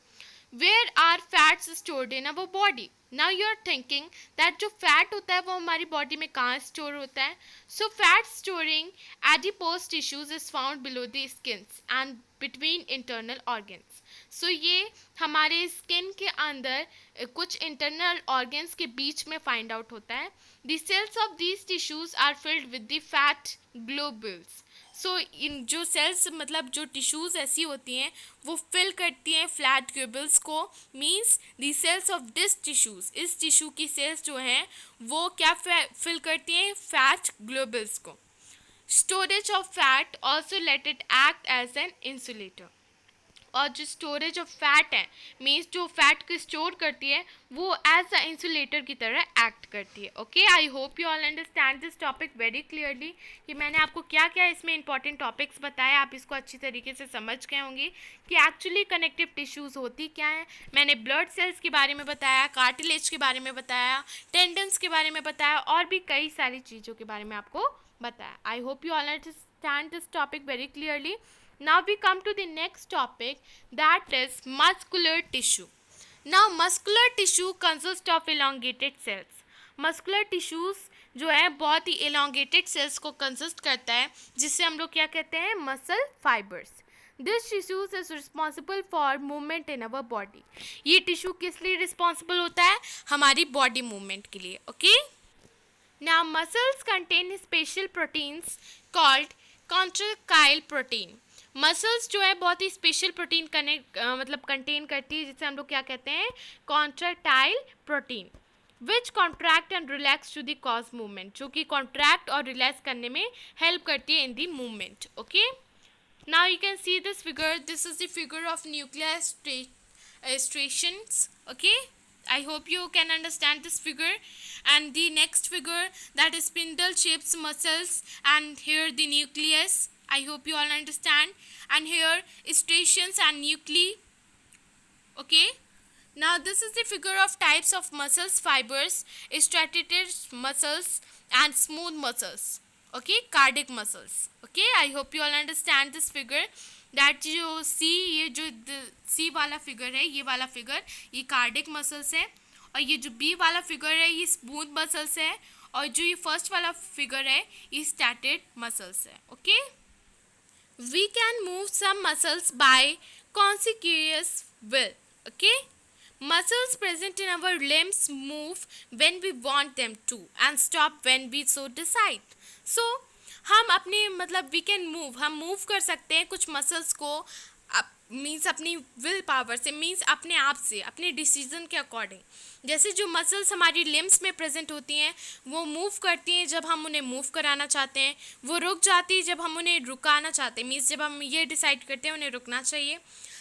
Where are fats stored in our body? Now you are thinking that जो फैट होता है वो हमारी बॉडी में कहाँ स्टोर होता है. So fat storing adipose tissues is found below the skins and between internal organs. So ये हमारे स्किन के अंदर कुछ इंटरनल ऑर्गन्स के बीच में फाइंड आउट होता है. The cells of these tissues are filled with the fat globules. सो इन जो सेल्स मतलब जो टिश्यूज़ ऐसी होती हैं वो फिल करती हैं फ्लैट ग्लोबल्स को. Means the cells of this tissues, इस टिश्यू की सेल्स जो हैं वो क्या फिल करती हैं, फैट ग्लोबल्स को. Storage of fat also let it act as an insulator. और जो स्टोरेज ऑफ फैट है, मीन्स जो फैट को स्टोर करती है, वो एज अ इंसुलेटर की तरह एक्ट करती है. Okay, I hope you all understand this topic very clearly कि मैंने आपको क्या क्या इसमें इंपॉर्टेंट टॉपिक्स बताए. आप इसको अच्छी तरीके से समझ गए होंगे कि एक्चुअली कनेक्टिव टिश्यूज़ होती क्या है. मैंने ब्लड सेल्स के बारे में बताया, कार्टिलेज के बारे में बताया, टेंडन्स के बारे में बताया, और भी कई सारी चीज़ों के बारे में आपको बताया. आई hope you all understand this topic very clearly. Now we come to the next topic, that is muscular tissue. Now muscular tissue consists of elongated cells. Muscular tissues जो है बहुत ही elongated cells को consist करता है, जिससे हम लोग क्या कहते हैं, muscle fibers. This tissues is responsible for movement in our body. ये tissue किस लिए responsible होता है, हमारी body movement के लिए. Okay? Now muscles contain special proteins called contractile protein. Muscles जो है बहुत ही स्पेशल प्रोटीन मतलब कंटेन करती है, जिसे हम लोग क्या कहते हैं, contractile protein, which contract and relax to the cause movement, जो कि कॉन्ट्रैक्ट और रिलैक्स करने में हेल्प करती है in the movement. Okay, now you can see this figure. This is the figure of nuclear striations. Okay, I hope you can understand this figure. And the next figure, that is spindle shaped muscles, and here the nucleus. I hope you all understand. And here striations and nuclei. Okay. Now this is the figure of types of muscles fibers, striated muscles and smooth muscles. Okay, cardiac muscles. Okay, I hope you all understand this figure. That जो सी, ये जो सी वाला figure है, ये वाला figure ये cardiac muscles है, और ये जो बी वाला फिगर है ये स्मूथ मसल्स है, और जो ये फर्स्ट वाला फिगर है ये स्टैटेड मसल्स है. Okay, we can move some muscles by conscious will. Okay, muscles present in our limbs move when we want them to and stop when we so decide. So हम अपने मतलब we can move, हम move कर सकते हैं कुछ muscles को, means अपनी विल पावर से, मीन्स अपने आप से, अपने डिसीजन के अकॉर्डिंग. जैसे जो मसल्स हमारी लिम्स में प्रेजेंट होती हैं वो मूव करती हैं जब हम उन्हें मूव कराना चाहते हैं, वो रुक जाती है जब हम उन्हें रुकाना चाहते हैं, मीन्स जब हम ये डिसाइड करते हैं उन्हें रुकना चाहिए.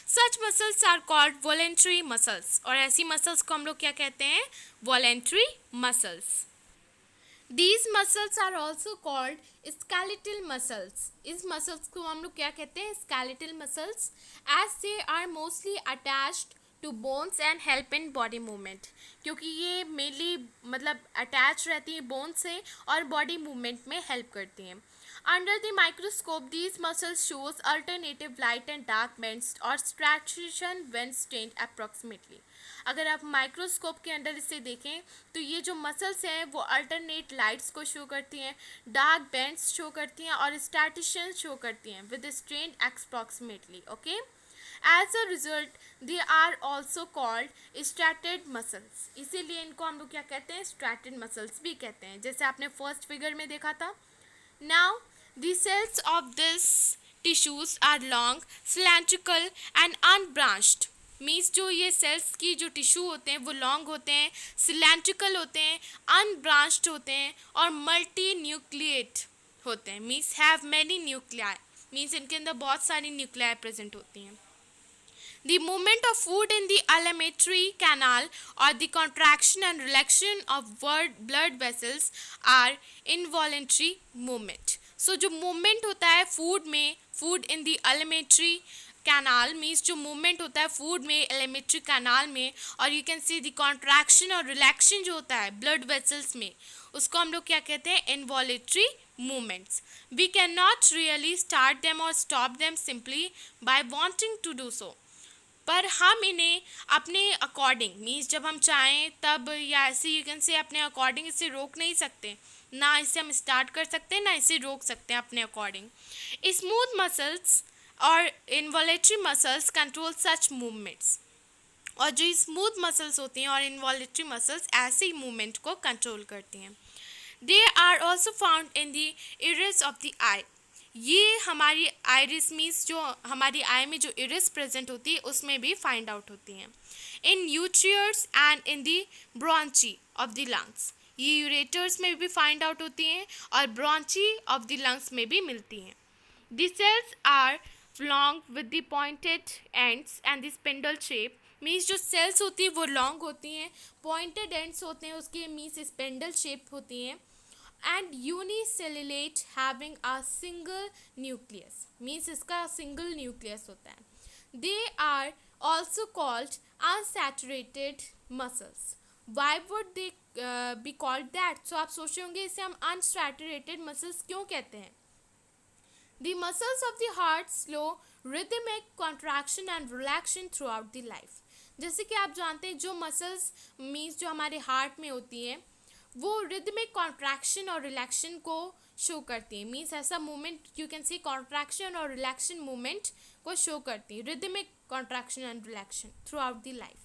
Such muscles are called voluntary muscles, और ऐसी मसल्स को हम लोग क्या कहते हैं, voluntary muscles. These muscles are also called skeletal muscles. इस muscles को हम लोग क्या कहते हैं, skeletal muscles, as they are mostly attached to bones and help in body movement. क्योंकि ये mainly मतलब attach रहती हैं bones से और body movement में help करती हैं. Under the microscope, these muscles shows alternative light and dark bands or striation when strained approximately. अगर आप माइक्रोस्कोप के अंदर इसे देखें तो ये जो मसल्स हैं वो अल्टरनेट लाइट्स को शो करती हैं, डार्क बैंड्स शो करती हैं और स्टैटिशन शो करती हैं with strain approximately. Okay, as a result they are also called striated muscles. इसीलिए इनको हम लोग क्या कहते हैं, स्ट्रैटेड मसल्स भी कहते हैं, जैसे आपने फर्स्ट फिगर में देखा था. Now the cells of this tissues are long, cylindrical and unbranched. Means जो ये सेल्स की जो टिश्यू होते हैं वो लॉन्ग होते हैं, सिलेंड्रिकल होते हैं, अनब्रांच्ड होते हैं और मल्टी न्यूक्लिएट होते हैं. Means have many nuclei, means इनके अंदर बहुत सारी न्यूक्लियाई प्रेजेंट होती हैं. The movement of food in the alimentary canal or the contraction and relaxation of blood vessels are involuntary movement. So जो movement होता है फूड में, food in the alimentary canal, means जो मूवमेंट होता है food में, एलिमेंट्री कैनाल में, और you can see the contraction और रिलैक्शन जो होता है ब्लड वेसल्स में, उसको हम लोग क्या कहते हैं, involuntary movements. We can not really start them और stop them simply by wanting to do so. पर हम इन्हें अपने अकॉर्डिंग, मीन्स जब हम चाहें तब, या ऐसे यू कैन से अपने अकॉर्डिंग इसे रोक नहीं सकते, ना इसे हम स्टार्ट कर सकते हैं ना इसे रोक सकते हैं अपने अकॉर्डिंग. स्मूथ मसल्स और इनवॉलेटरी मसल्स कंट्रोल सच मूवमेंट्स. और जो स्मूथ मसल्स होती हैं और इनवॉलेटरी मसल्स ऐसे ही मूवमेंट को कंट्रोल करती हैं. They are also found in the iris of the eye. ये हमारी आइरिस, मीन्स जो हमारी आई में जो इरिस प्रेजेंट होती है उसमें भी फाइंड आउट होती हैं. In ureters and in the bronchi of the lungs. ये यूरेटर्स में भी फाइंड आउट होती हैं और ब्रॉन्ची ऑफ द लंग्स में भी मिलती हैं. The cells are long with the pointed ends and the spindle shape. Means जो सेल्स होती है वो लॉन्ग होती हैं, पॉइंटेड एंड्स होते हैं उसके, मीन्स स्पेंडल शेप होती हैं. And uninucleate having a single nucleus, means इसका सिंगल न्यूक्लियस होता है. They are also called unsaturated muscles. Why would they be called that? So आप सोच रहे होंगे इसे हम अनसैचुरेटेड मसल्स क्यों कहते हैं. The muscles of the heart slow rhythmic contraction and relaxation throughout the life. जैसे कि आप जानते हैं जो मसल्स मीन्स जो हमारे हार्ट में होती हैं वो रिदमिक कॉन्ट्रैक्शन और रिलैक्शन को शो करती है. मीन्स ऐसा movement you can C contraction और रिलैक्शन मूवमेंट को शो करती है, rhythmic contraction and रिलैक्शन through out the life.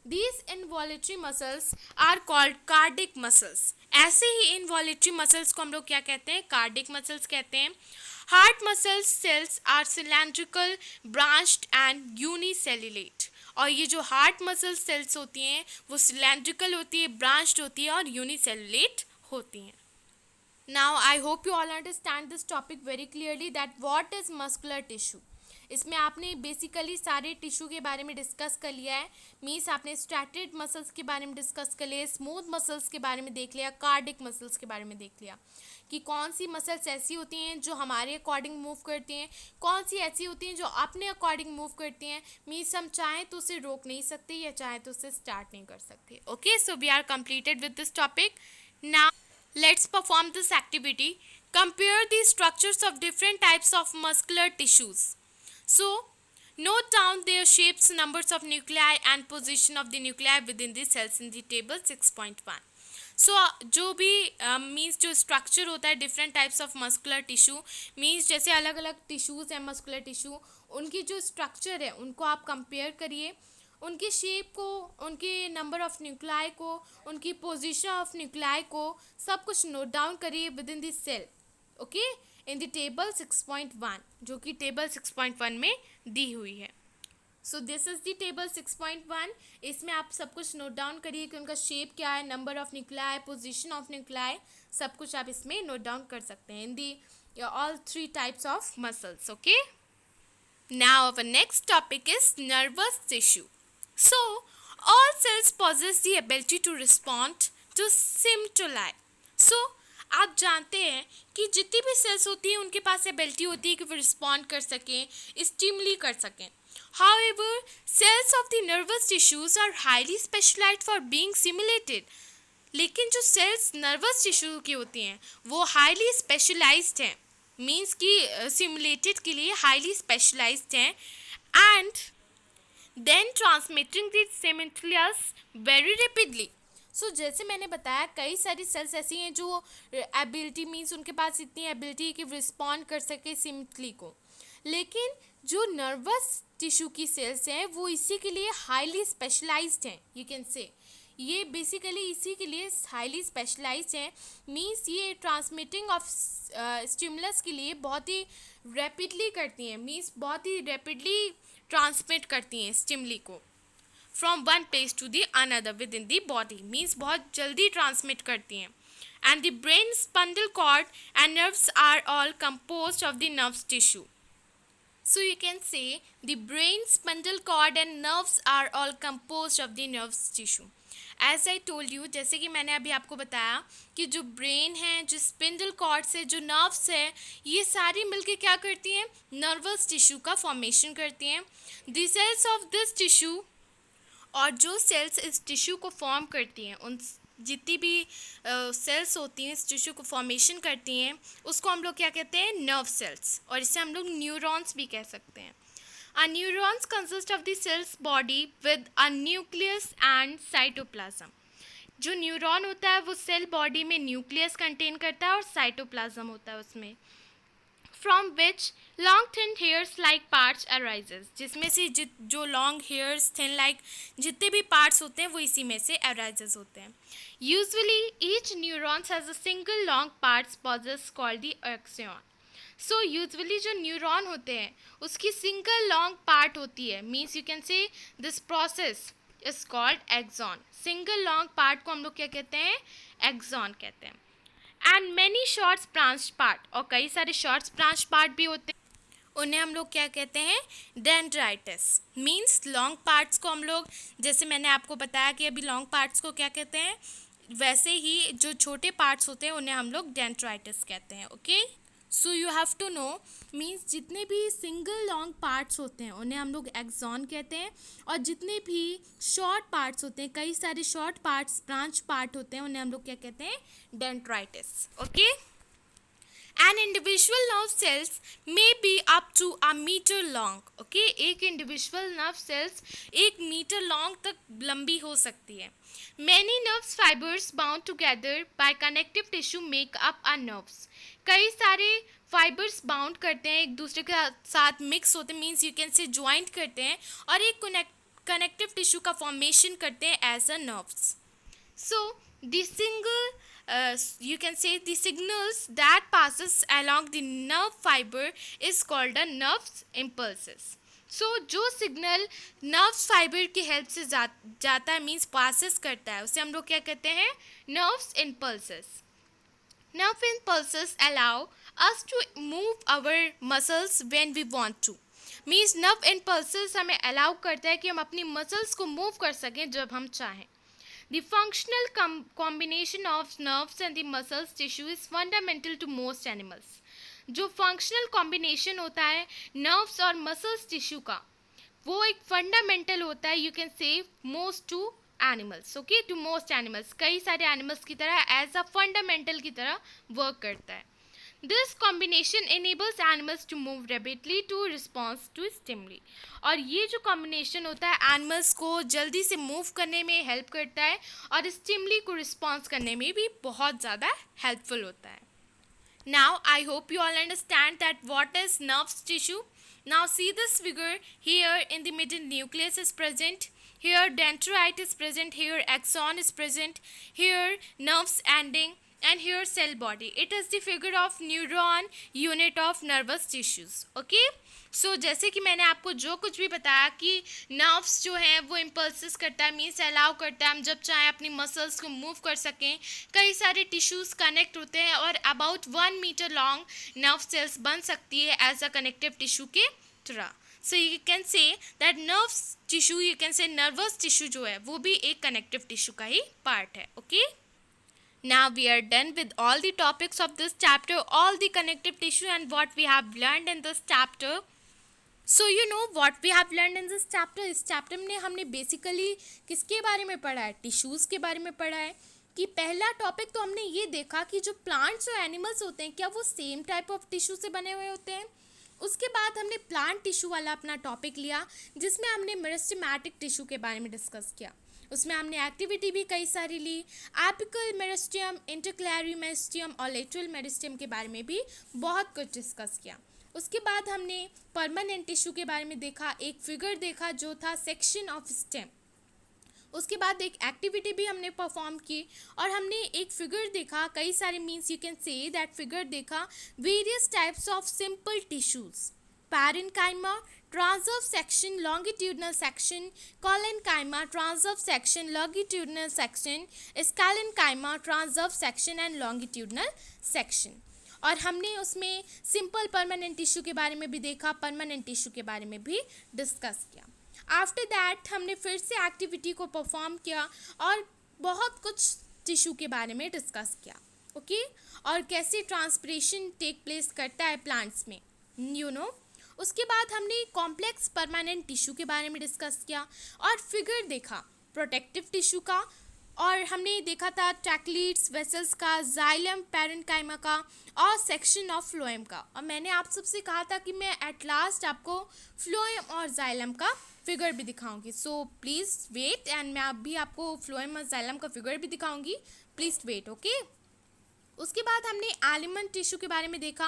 These involuntary muscles are called cardiac muscles. ऐसे ही involuntary muscles को हम लोग क्या कहते हैं? cardiac muscles कहते हैं. Heart muscles cells are cylindrical, branched and unicellulate. और ये जो हार्ट मसल सेल्स होती हैं वो सिलेंड्रिकल होती है, ब्रांच्ड होती है और यूनिसेलुलेट होती हैं. Now I hope you all understand this topic very clearly that what is muscular tissue. इसमें आपने बेसिकली सारे टिश्यू के बारे में डिस्कस कर लिया है. मीन्स आपने स्ट्रैटेड मसल्स के बारे में डिस्कस कर लिया, स्मूथ मसल्स के बारे में देख लिया, कार्डिक मसल्स के बारे में देख लिया कि कौन सी मसल्स ऐसी होती हैं जो हमारे अकॉर्डिंग मूव करती हैं, कौन सी ऐसी होती हैं जो अपने अकॉर्डिंग मूव करती हैं. मीन्स हम चाहें तो उसे रोक नहीं सकते या चाहें तो उसे स्टार्ट नहीं कर सकते. Okay, so we are completed with this topic. Now let's perform this activity. Compare the structures of different types of muscular tissues. So, note down their shapes, numbers of nuclei and position of the nuclei within the cells in the table 6.1. So, जो भी means जो structure होता है different types of muscular tissue, means जैसे अलग अलग tissues हैं muscular tissue, उनकी जो स्ट्रक्चर है उनको आप कंपेयर करिए, उनकी शेप को, उनके नंबर ऑफ न्यूक्लाई को, उनकी पोजीशन ऑफ न्यूक्लाई को, सब कुछ नोट डाउन करिए within this cell. Okay, in the table 6.1 जो कि टेबल 6.1 में दी हुई है. So this is the table 6.1. इसमें आप सब कुछ नोट डाउन करिए कि उनका शेप क्या है, number of nuclei, position of nuclei, सब कुछ आप इसमें नोट डाउन कर सकते हैं in the all 3 types of muscles. Okay, now our next topic is nervous tissue. So, all cells possess the ability to respond to stimuli. So, आप जानते हैं कि जितनी भी सेल्स होती हैं उनके पास एबिलिटी होती है कि वो रिस्पॉन्ड कर सकें, स्टिमुली कर सकें. However, cells of the nervous tissues are highly specialized for being stimulated. लेकिन जो सेल्स नर्वस टिश्यू की होती हैं वो हाईली स्पेशलाइज्ड हैं, मीन्स कि सिमुलेटेड के लिए हाईली स्पेशलाइज्ड हैं, and then transmitting the stimulus very rapidly. सो जैसे मैंने बताया कई सारी सेल्स ऐसी हैं जो एबिलिटी मीन्स उनके पास इतनी एबिलिटी कि रिस्पॉन्ड कर सके सिम्पली को, लेकिन जो नर्वस टिश्यू की सेल्स हैं वो इसी के लिए हाईली स्पेशलाइज्ड हैं. यू कैन से ये बेसिकली इसी के लिए हाईली स्पेशलाइज्ड हैं. मीन्स ये ट्रांसमिटिंग ऑफ स्टिमुलस के लिए बहुत ही रैपिडली करती हैं, मीन्स बहुत ही रैपिडली ट्रांसमिट करती हैं स्टिमुली को from one place to the another within the body, means बहुत जल्दी ट्रांसमिट करती हैं. And the brain, spinal cord and nerves are all composed of the nerves tissue. So you can say the brain, spinal cord and nerves are all composed of the nerves tissue. As I told you, जैसे कि मैंने अभी आपको बताया कि जो brain है, जो स्पिंडल कॉर्ड से, जो नर्व्स है, ये सारी मिलके क्या करती हैं, नर्वस टिश्यू का फॉर्मेशन करती हैं. The cells of this tissue, और जो सेल्स इस टिश्यू को फॉर्म करती हैं, उन जितनी भी सेल्स होती हैं इस टिश्यू को फॉर्मेशन करती हैं, उसको हम लोग क्या कहते हैं, नर्व सेल्स, और इसे हम लोग न्यूरॉन्स भी कह सकते हैं. A neurons consist of the cell's body with a nucleus and cytoplasm. जो न्यूरॉन होता है वो सेल बॉडी में न्यूक्लियस कंटेन करता है और साइटोप्लाज्म होता है उसमें, from which long thin hairs like parts arises. जिसमें से जो long hairs thin like जितने भी parts होते हैं वो इसी में से arises होते हैं. Usually each neuron has a single long parts possess called the axon. So usually जो न्यूरॉन होते हैं उसकी सिंगल लॉन्ग पार्ट होती है, means you can say this process is called axon. Single long part को हम लोग क्या कहते हैं, एक्सॉन कहते हैं. And many shorts branch part, और कई सारे शॉर्ट्स ब्रांच पार्ट भी होते हैं. उन्हें हम लोग क्या कहते हैं, डेंड्राइटिस। मीन्स लॉन्ग पार्ट्स को हम लोग, जैसे मैंने आपको बताया कि अभी लॉन्ग पार्ट्स को क्या कहते हैं, वैसे ही जो छोटे पार्ट्स होते हैं उन्हें हम लोग डेंड्राइटिस कहते हैं। Okay, so you have to know, means जितने भी सिंगल लॉन्ग पार्ट्स होते हैं उन्हें हम लोग एक्सॉन कहते हैं, और जितने भी शॉर्ट पार्ट्स होते हैं, कई सारे शॉर्ट पार्ट्स, ब्रांच पार्ट होते हैं, उन्हें हम लोग क्या कहते हैं, dendrites. Okay, An individual nerve cells may be up to a meter long. Okay, एक individual nerve cells 1 metre long तक लंबी हो सकती है. Many nerve fibers bound together by connective tissue make up a nerves. कई सारे fibres bound करते हैं, एक दूसरे के साथ मिक्स होते हैं, मीन्स यू कैन से ज्वाइंट करते हैं, और एक कनेक्टिव टिश्यू का फॉर्मेशन करते हैं as a nerves. So the single you can say the signals that passes along the nerve fiber is called a nerve impulses. So जो सिग्नल नर्व फाइबर की हेल्प से जाता है, मीन्स पासेस करता है, उसे हम लोग क्या कहते हैं, nerves impulses. Nerve impulses allow us to move our muscles when we want to. Means nerve impulses हमें अलाउ करता है कि हम अपनी मसल्स को मूव कर सकें जब हम चाहें. The functional combination of nerves and the muscles tissue is fundamental to most animals. जो functional combination होता है nerves और muscles tissue का, वो एक fundamental होता है, you can say most to animals. Okay, to most animals, कई सारे animals की तरह as a fundamental की तरह work करता है. This combination enables animals to move rapidly to response to stimuli. और ये जो combination होता है animals को जल्दी से move करने में help करता है, और stimuli को response करने में भी बहुत ज़्यादा helpful होता है. Now I hope you all understand that what is nerve tissue. Now see this figure here. In the middle, nucleus is present. Here dendrite is present. Here axon is present. Here nerves ending. And here cell body. It is the figure of neuron unit of nervous tissues. Okay, so जैसे कि मैंने आपको जो कुछ भी बताया कि nerves जो हैं वो इम्पल्सेस करता है, मीन्स अलाउ करता है हम जब चाहें अपनी मसल्स को मूव कर सकें. कई सारे टिश्यूज कनेक्ट होते हैं, और about 1 metre long nerve cells बन सकती है एज अ कनेक्टिव टिश्यू के तरह. So you can say that nerves tissue, you can say nervous tissue जो है वो भी एक कनेक्टिव टिश्यू का ही पार्ट है. Okay, now we are done with all the topics of this chapter, all the connective tissue and what we have learned in this chapter. So you know what we have learned in this chapter. इस chapter में हमने basically किसके बारे में पढ़ा है, tissues के बारे में पढ़ा है. कि पहला टॉपिक तो हमने ये देखा कि जो प्लांट्स और एनिमल्स होते हैं क्या वो सेम टाइप ऑफ टिश्यू से बने हुए होते हैं. उसके बाद हमने प्लांट टिश्यू वाला अपना टॉपिक लिया, जिसमें हमने मेरिस्टेमेटिक टिश्यू के बारे में डिस्कस किया. उसमें हमने एक्टिविटी भी कई सारी ली, एपिकल मेरिस्टियम, इंटरक्लैरी मेरिस्टियम और लेटरल मेरिस्टियम के बारे में भी बहुत कुछ डिस्कस किया. उसके बाद हमने परमानेंट टिश्यू के बारे में देखा, एक फिगर देखा जो था सेक्शन ऑफ स्टेम. उसके बाद एक एक्टिविटी भी हमने परफॉर्म की, और हमने एक फिगर देखा, कई सारे, means you can say that figure देखा various types of simple tissues. parenchyma, transverse section, longitudinal section, collenchyma, transverse section, longitudinal section, scalenchyma, transverse section and longitudinal section. और हमने उसमें सिंपल परमानेंट टिश्यू के बारे में भी देखा, परमानेंट टिश्यू के बारे में भी डिस्कस किया. आफ्टर दैट हमने फिर से एक्टिविटी को परफॉर्म किया और बहुत कुछ टिश्यू के बारे में डिस्कस किया. ओके, और कैसे ट्रांसपिरेशन टेक प्लेस करता है प्लांट्स में, यू नो. उसके बाद हमने कॉम्प्लेक्स परमानेंट टिश्यू के बारे में डिस्कस किया और फिगर देखा प्रोटेक्टिव टिश्यू का, और हमने देखा था ट्रैक्लीट्स, वेसल्स का, जाइलम, पैरेन्काइमा का और सेक्शन ऑफ फ्लोएम का. और मैंने आप सबसे कहा था कि मैं एट लास्ट आपको फ्लोएम और जाइलम का फिगर भी दिखाऊंगी. सो प्लीज़ वेट, एंड मैं अभी आपको फ्लोएम और जाइलम का फिगर भी दिखाऊंगी. Please wait. ओके, उसके बाद हमने एलिमेंट टिश्यू के बारे में देखा,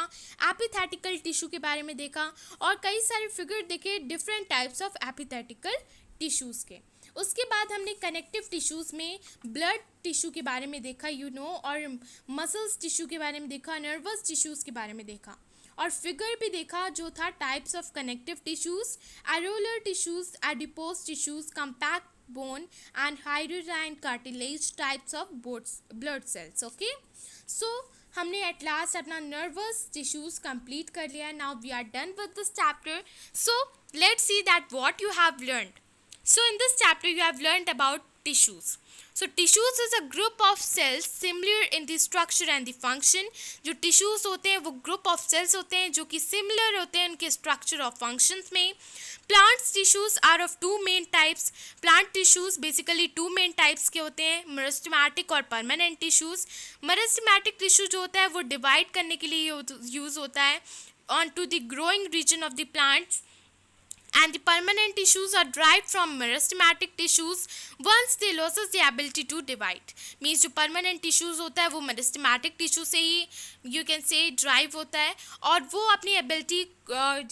एपिथेटिकल टिश्यू के बारे में देखा, और कई सारे फिगर देखे डिफरेंट टाइप्स ऑफ एपिथेटिकल टिश्यूज़ के. उसके बाद हमने कनेक्टिव टिश्यूज़ में ब्लड टिश्यू के बारे में देखा, यू नो, और मसल्स टिश्यू के बारे में देखा, नर्वस टिश्यूज़ के बारे में देखा, और फिगर भी देखा जो था types of connective tissues, areolar tissues, adipose tissues, compact bone and hydrogen cartilage types of blood cells. Okay, so हमने एट लास्ट अपना नर्वस टिश्यूज कंप्लीट कर लिया. Now we are done with this chapter. So let's see that what you have learned. So in this chapter you have learned about tissues. So tissues is a group of cells similar in the structure and the function. जो tissues होते हैं वो group of cells होते हैं जो कि similar होते हैं उनके structure और functions में. Plant tissues are of two main types. Plant tissues basically two main types के होते हैं, meristematic और permanent tissues. Meristematic tissue जो होता है वो divide करने के लिए use होता है onto the growing region of the plants. And the permanent tissues are derived from meristematic tissues once they loses the ability to divide. Means जो permanent tissues होता है वो meristematic tissue से ही you can say derive होता है और वो अपनी ability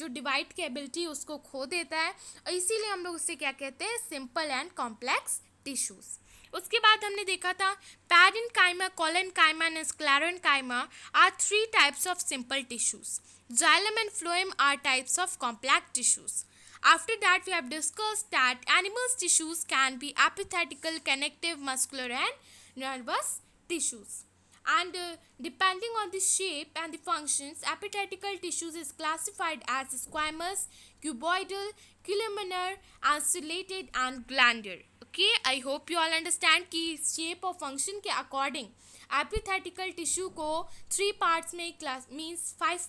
जो divide की ability उसको खो देता है और इसीलिए हम लोग उससे क्या कहते हैं simple and complex tissues. उसके बाद हमने देखा था parenchyma, collenchyma and sclerenchyma are three types of simple tissues. Xylem and phloem are types of complex tissues. After that, we have discussed that animals' tissues can be epithelial, connective, muscular and nervous tissues. And depending on the shape and the functions, epithelial tissues is classified as squamous, cuboidal, columnar, ancillated and glandular. Okay, I hope you all understand कि shape और function के according epithelial tissue को 3 parts में class means 5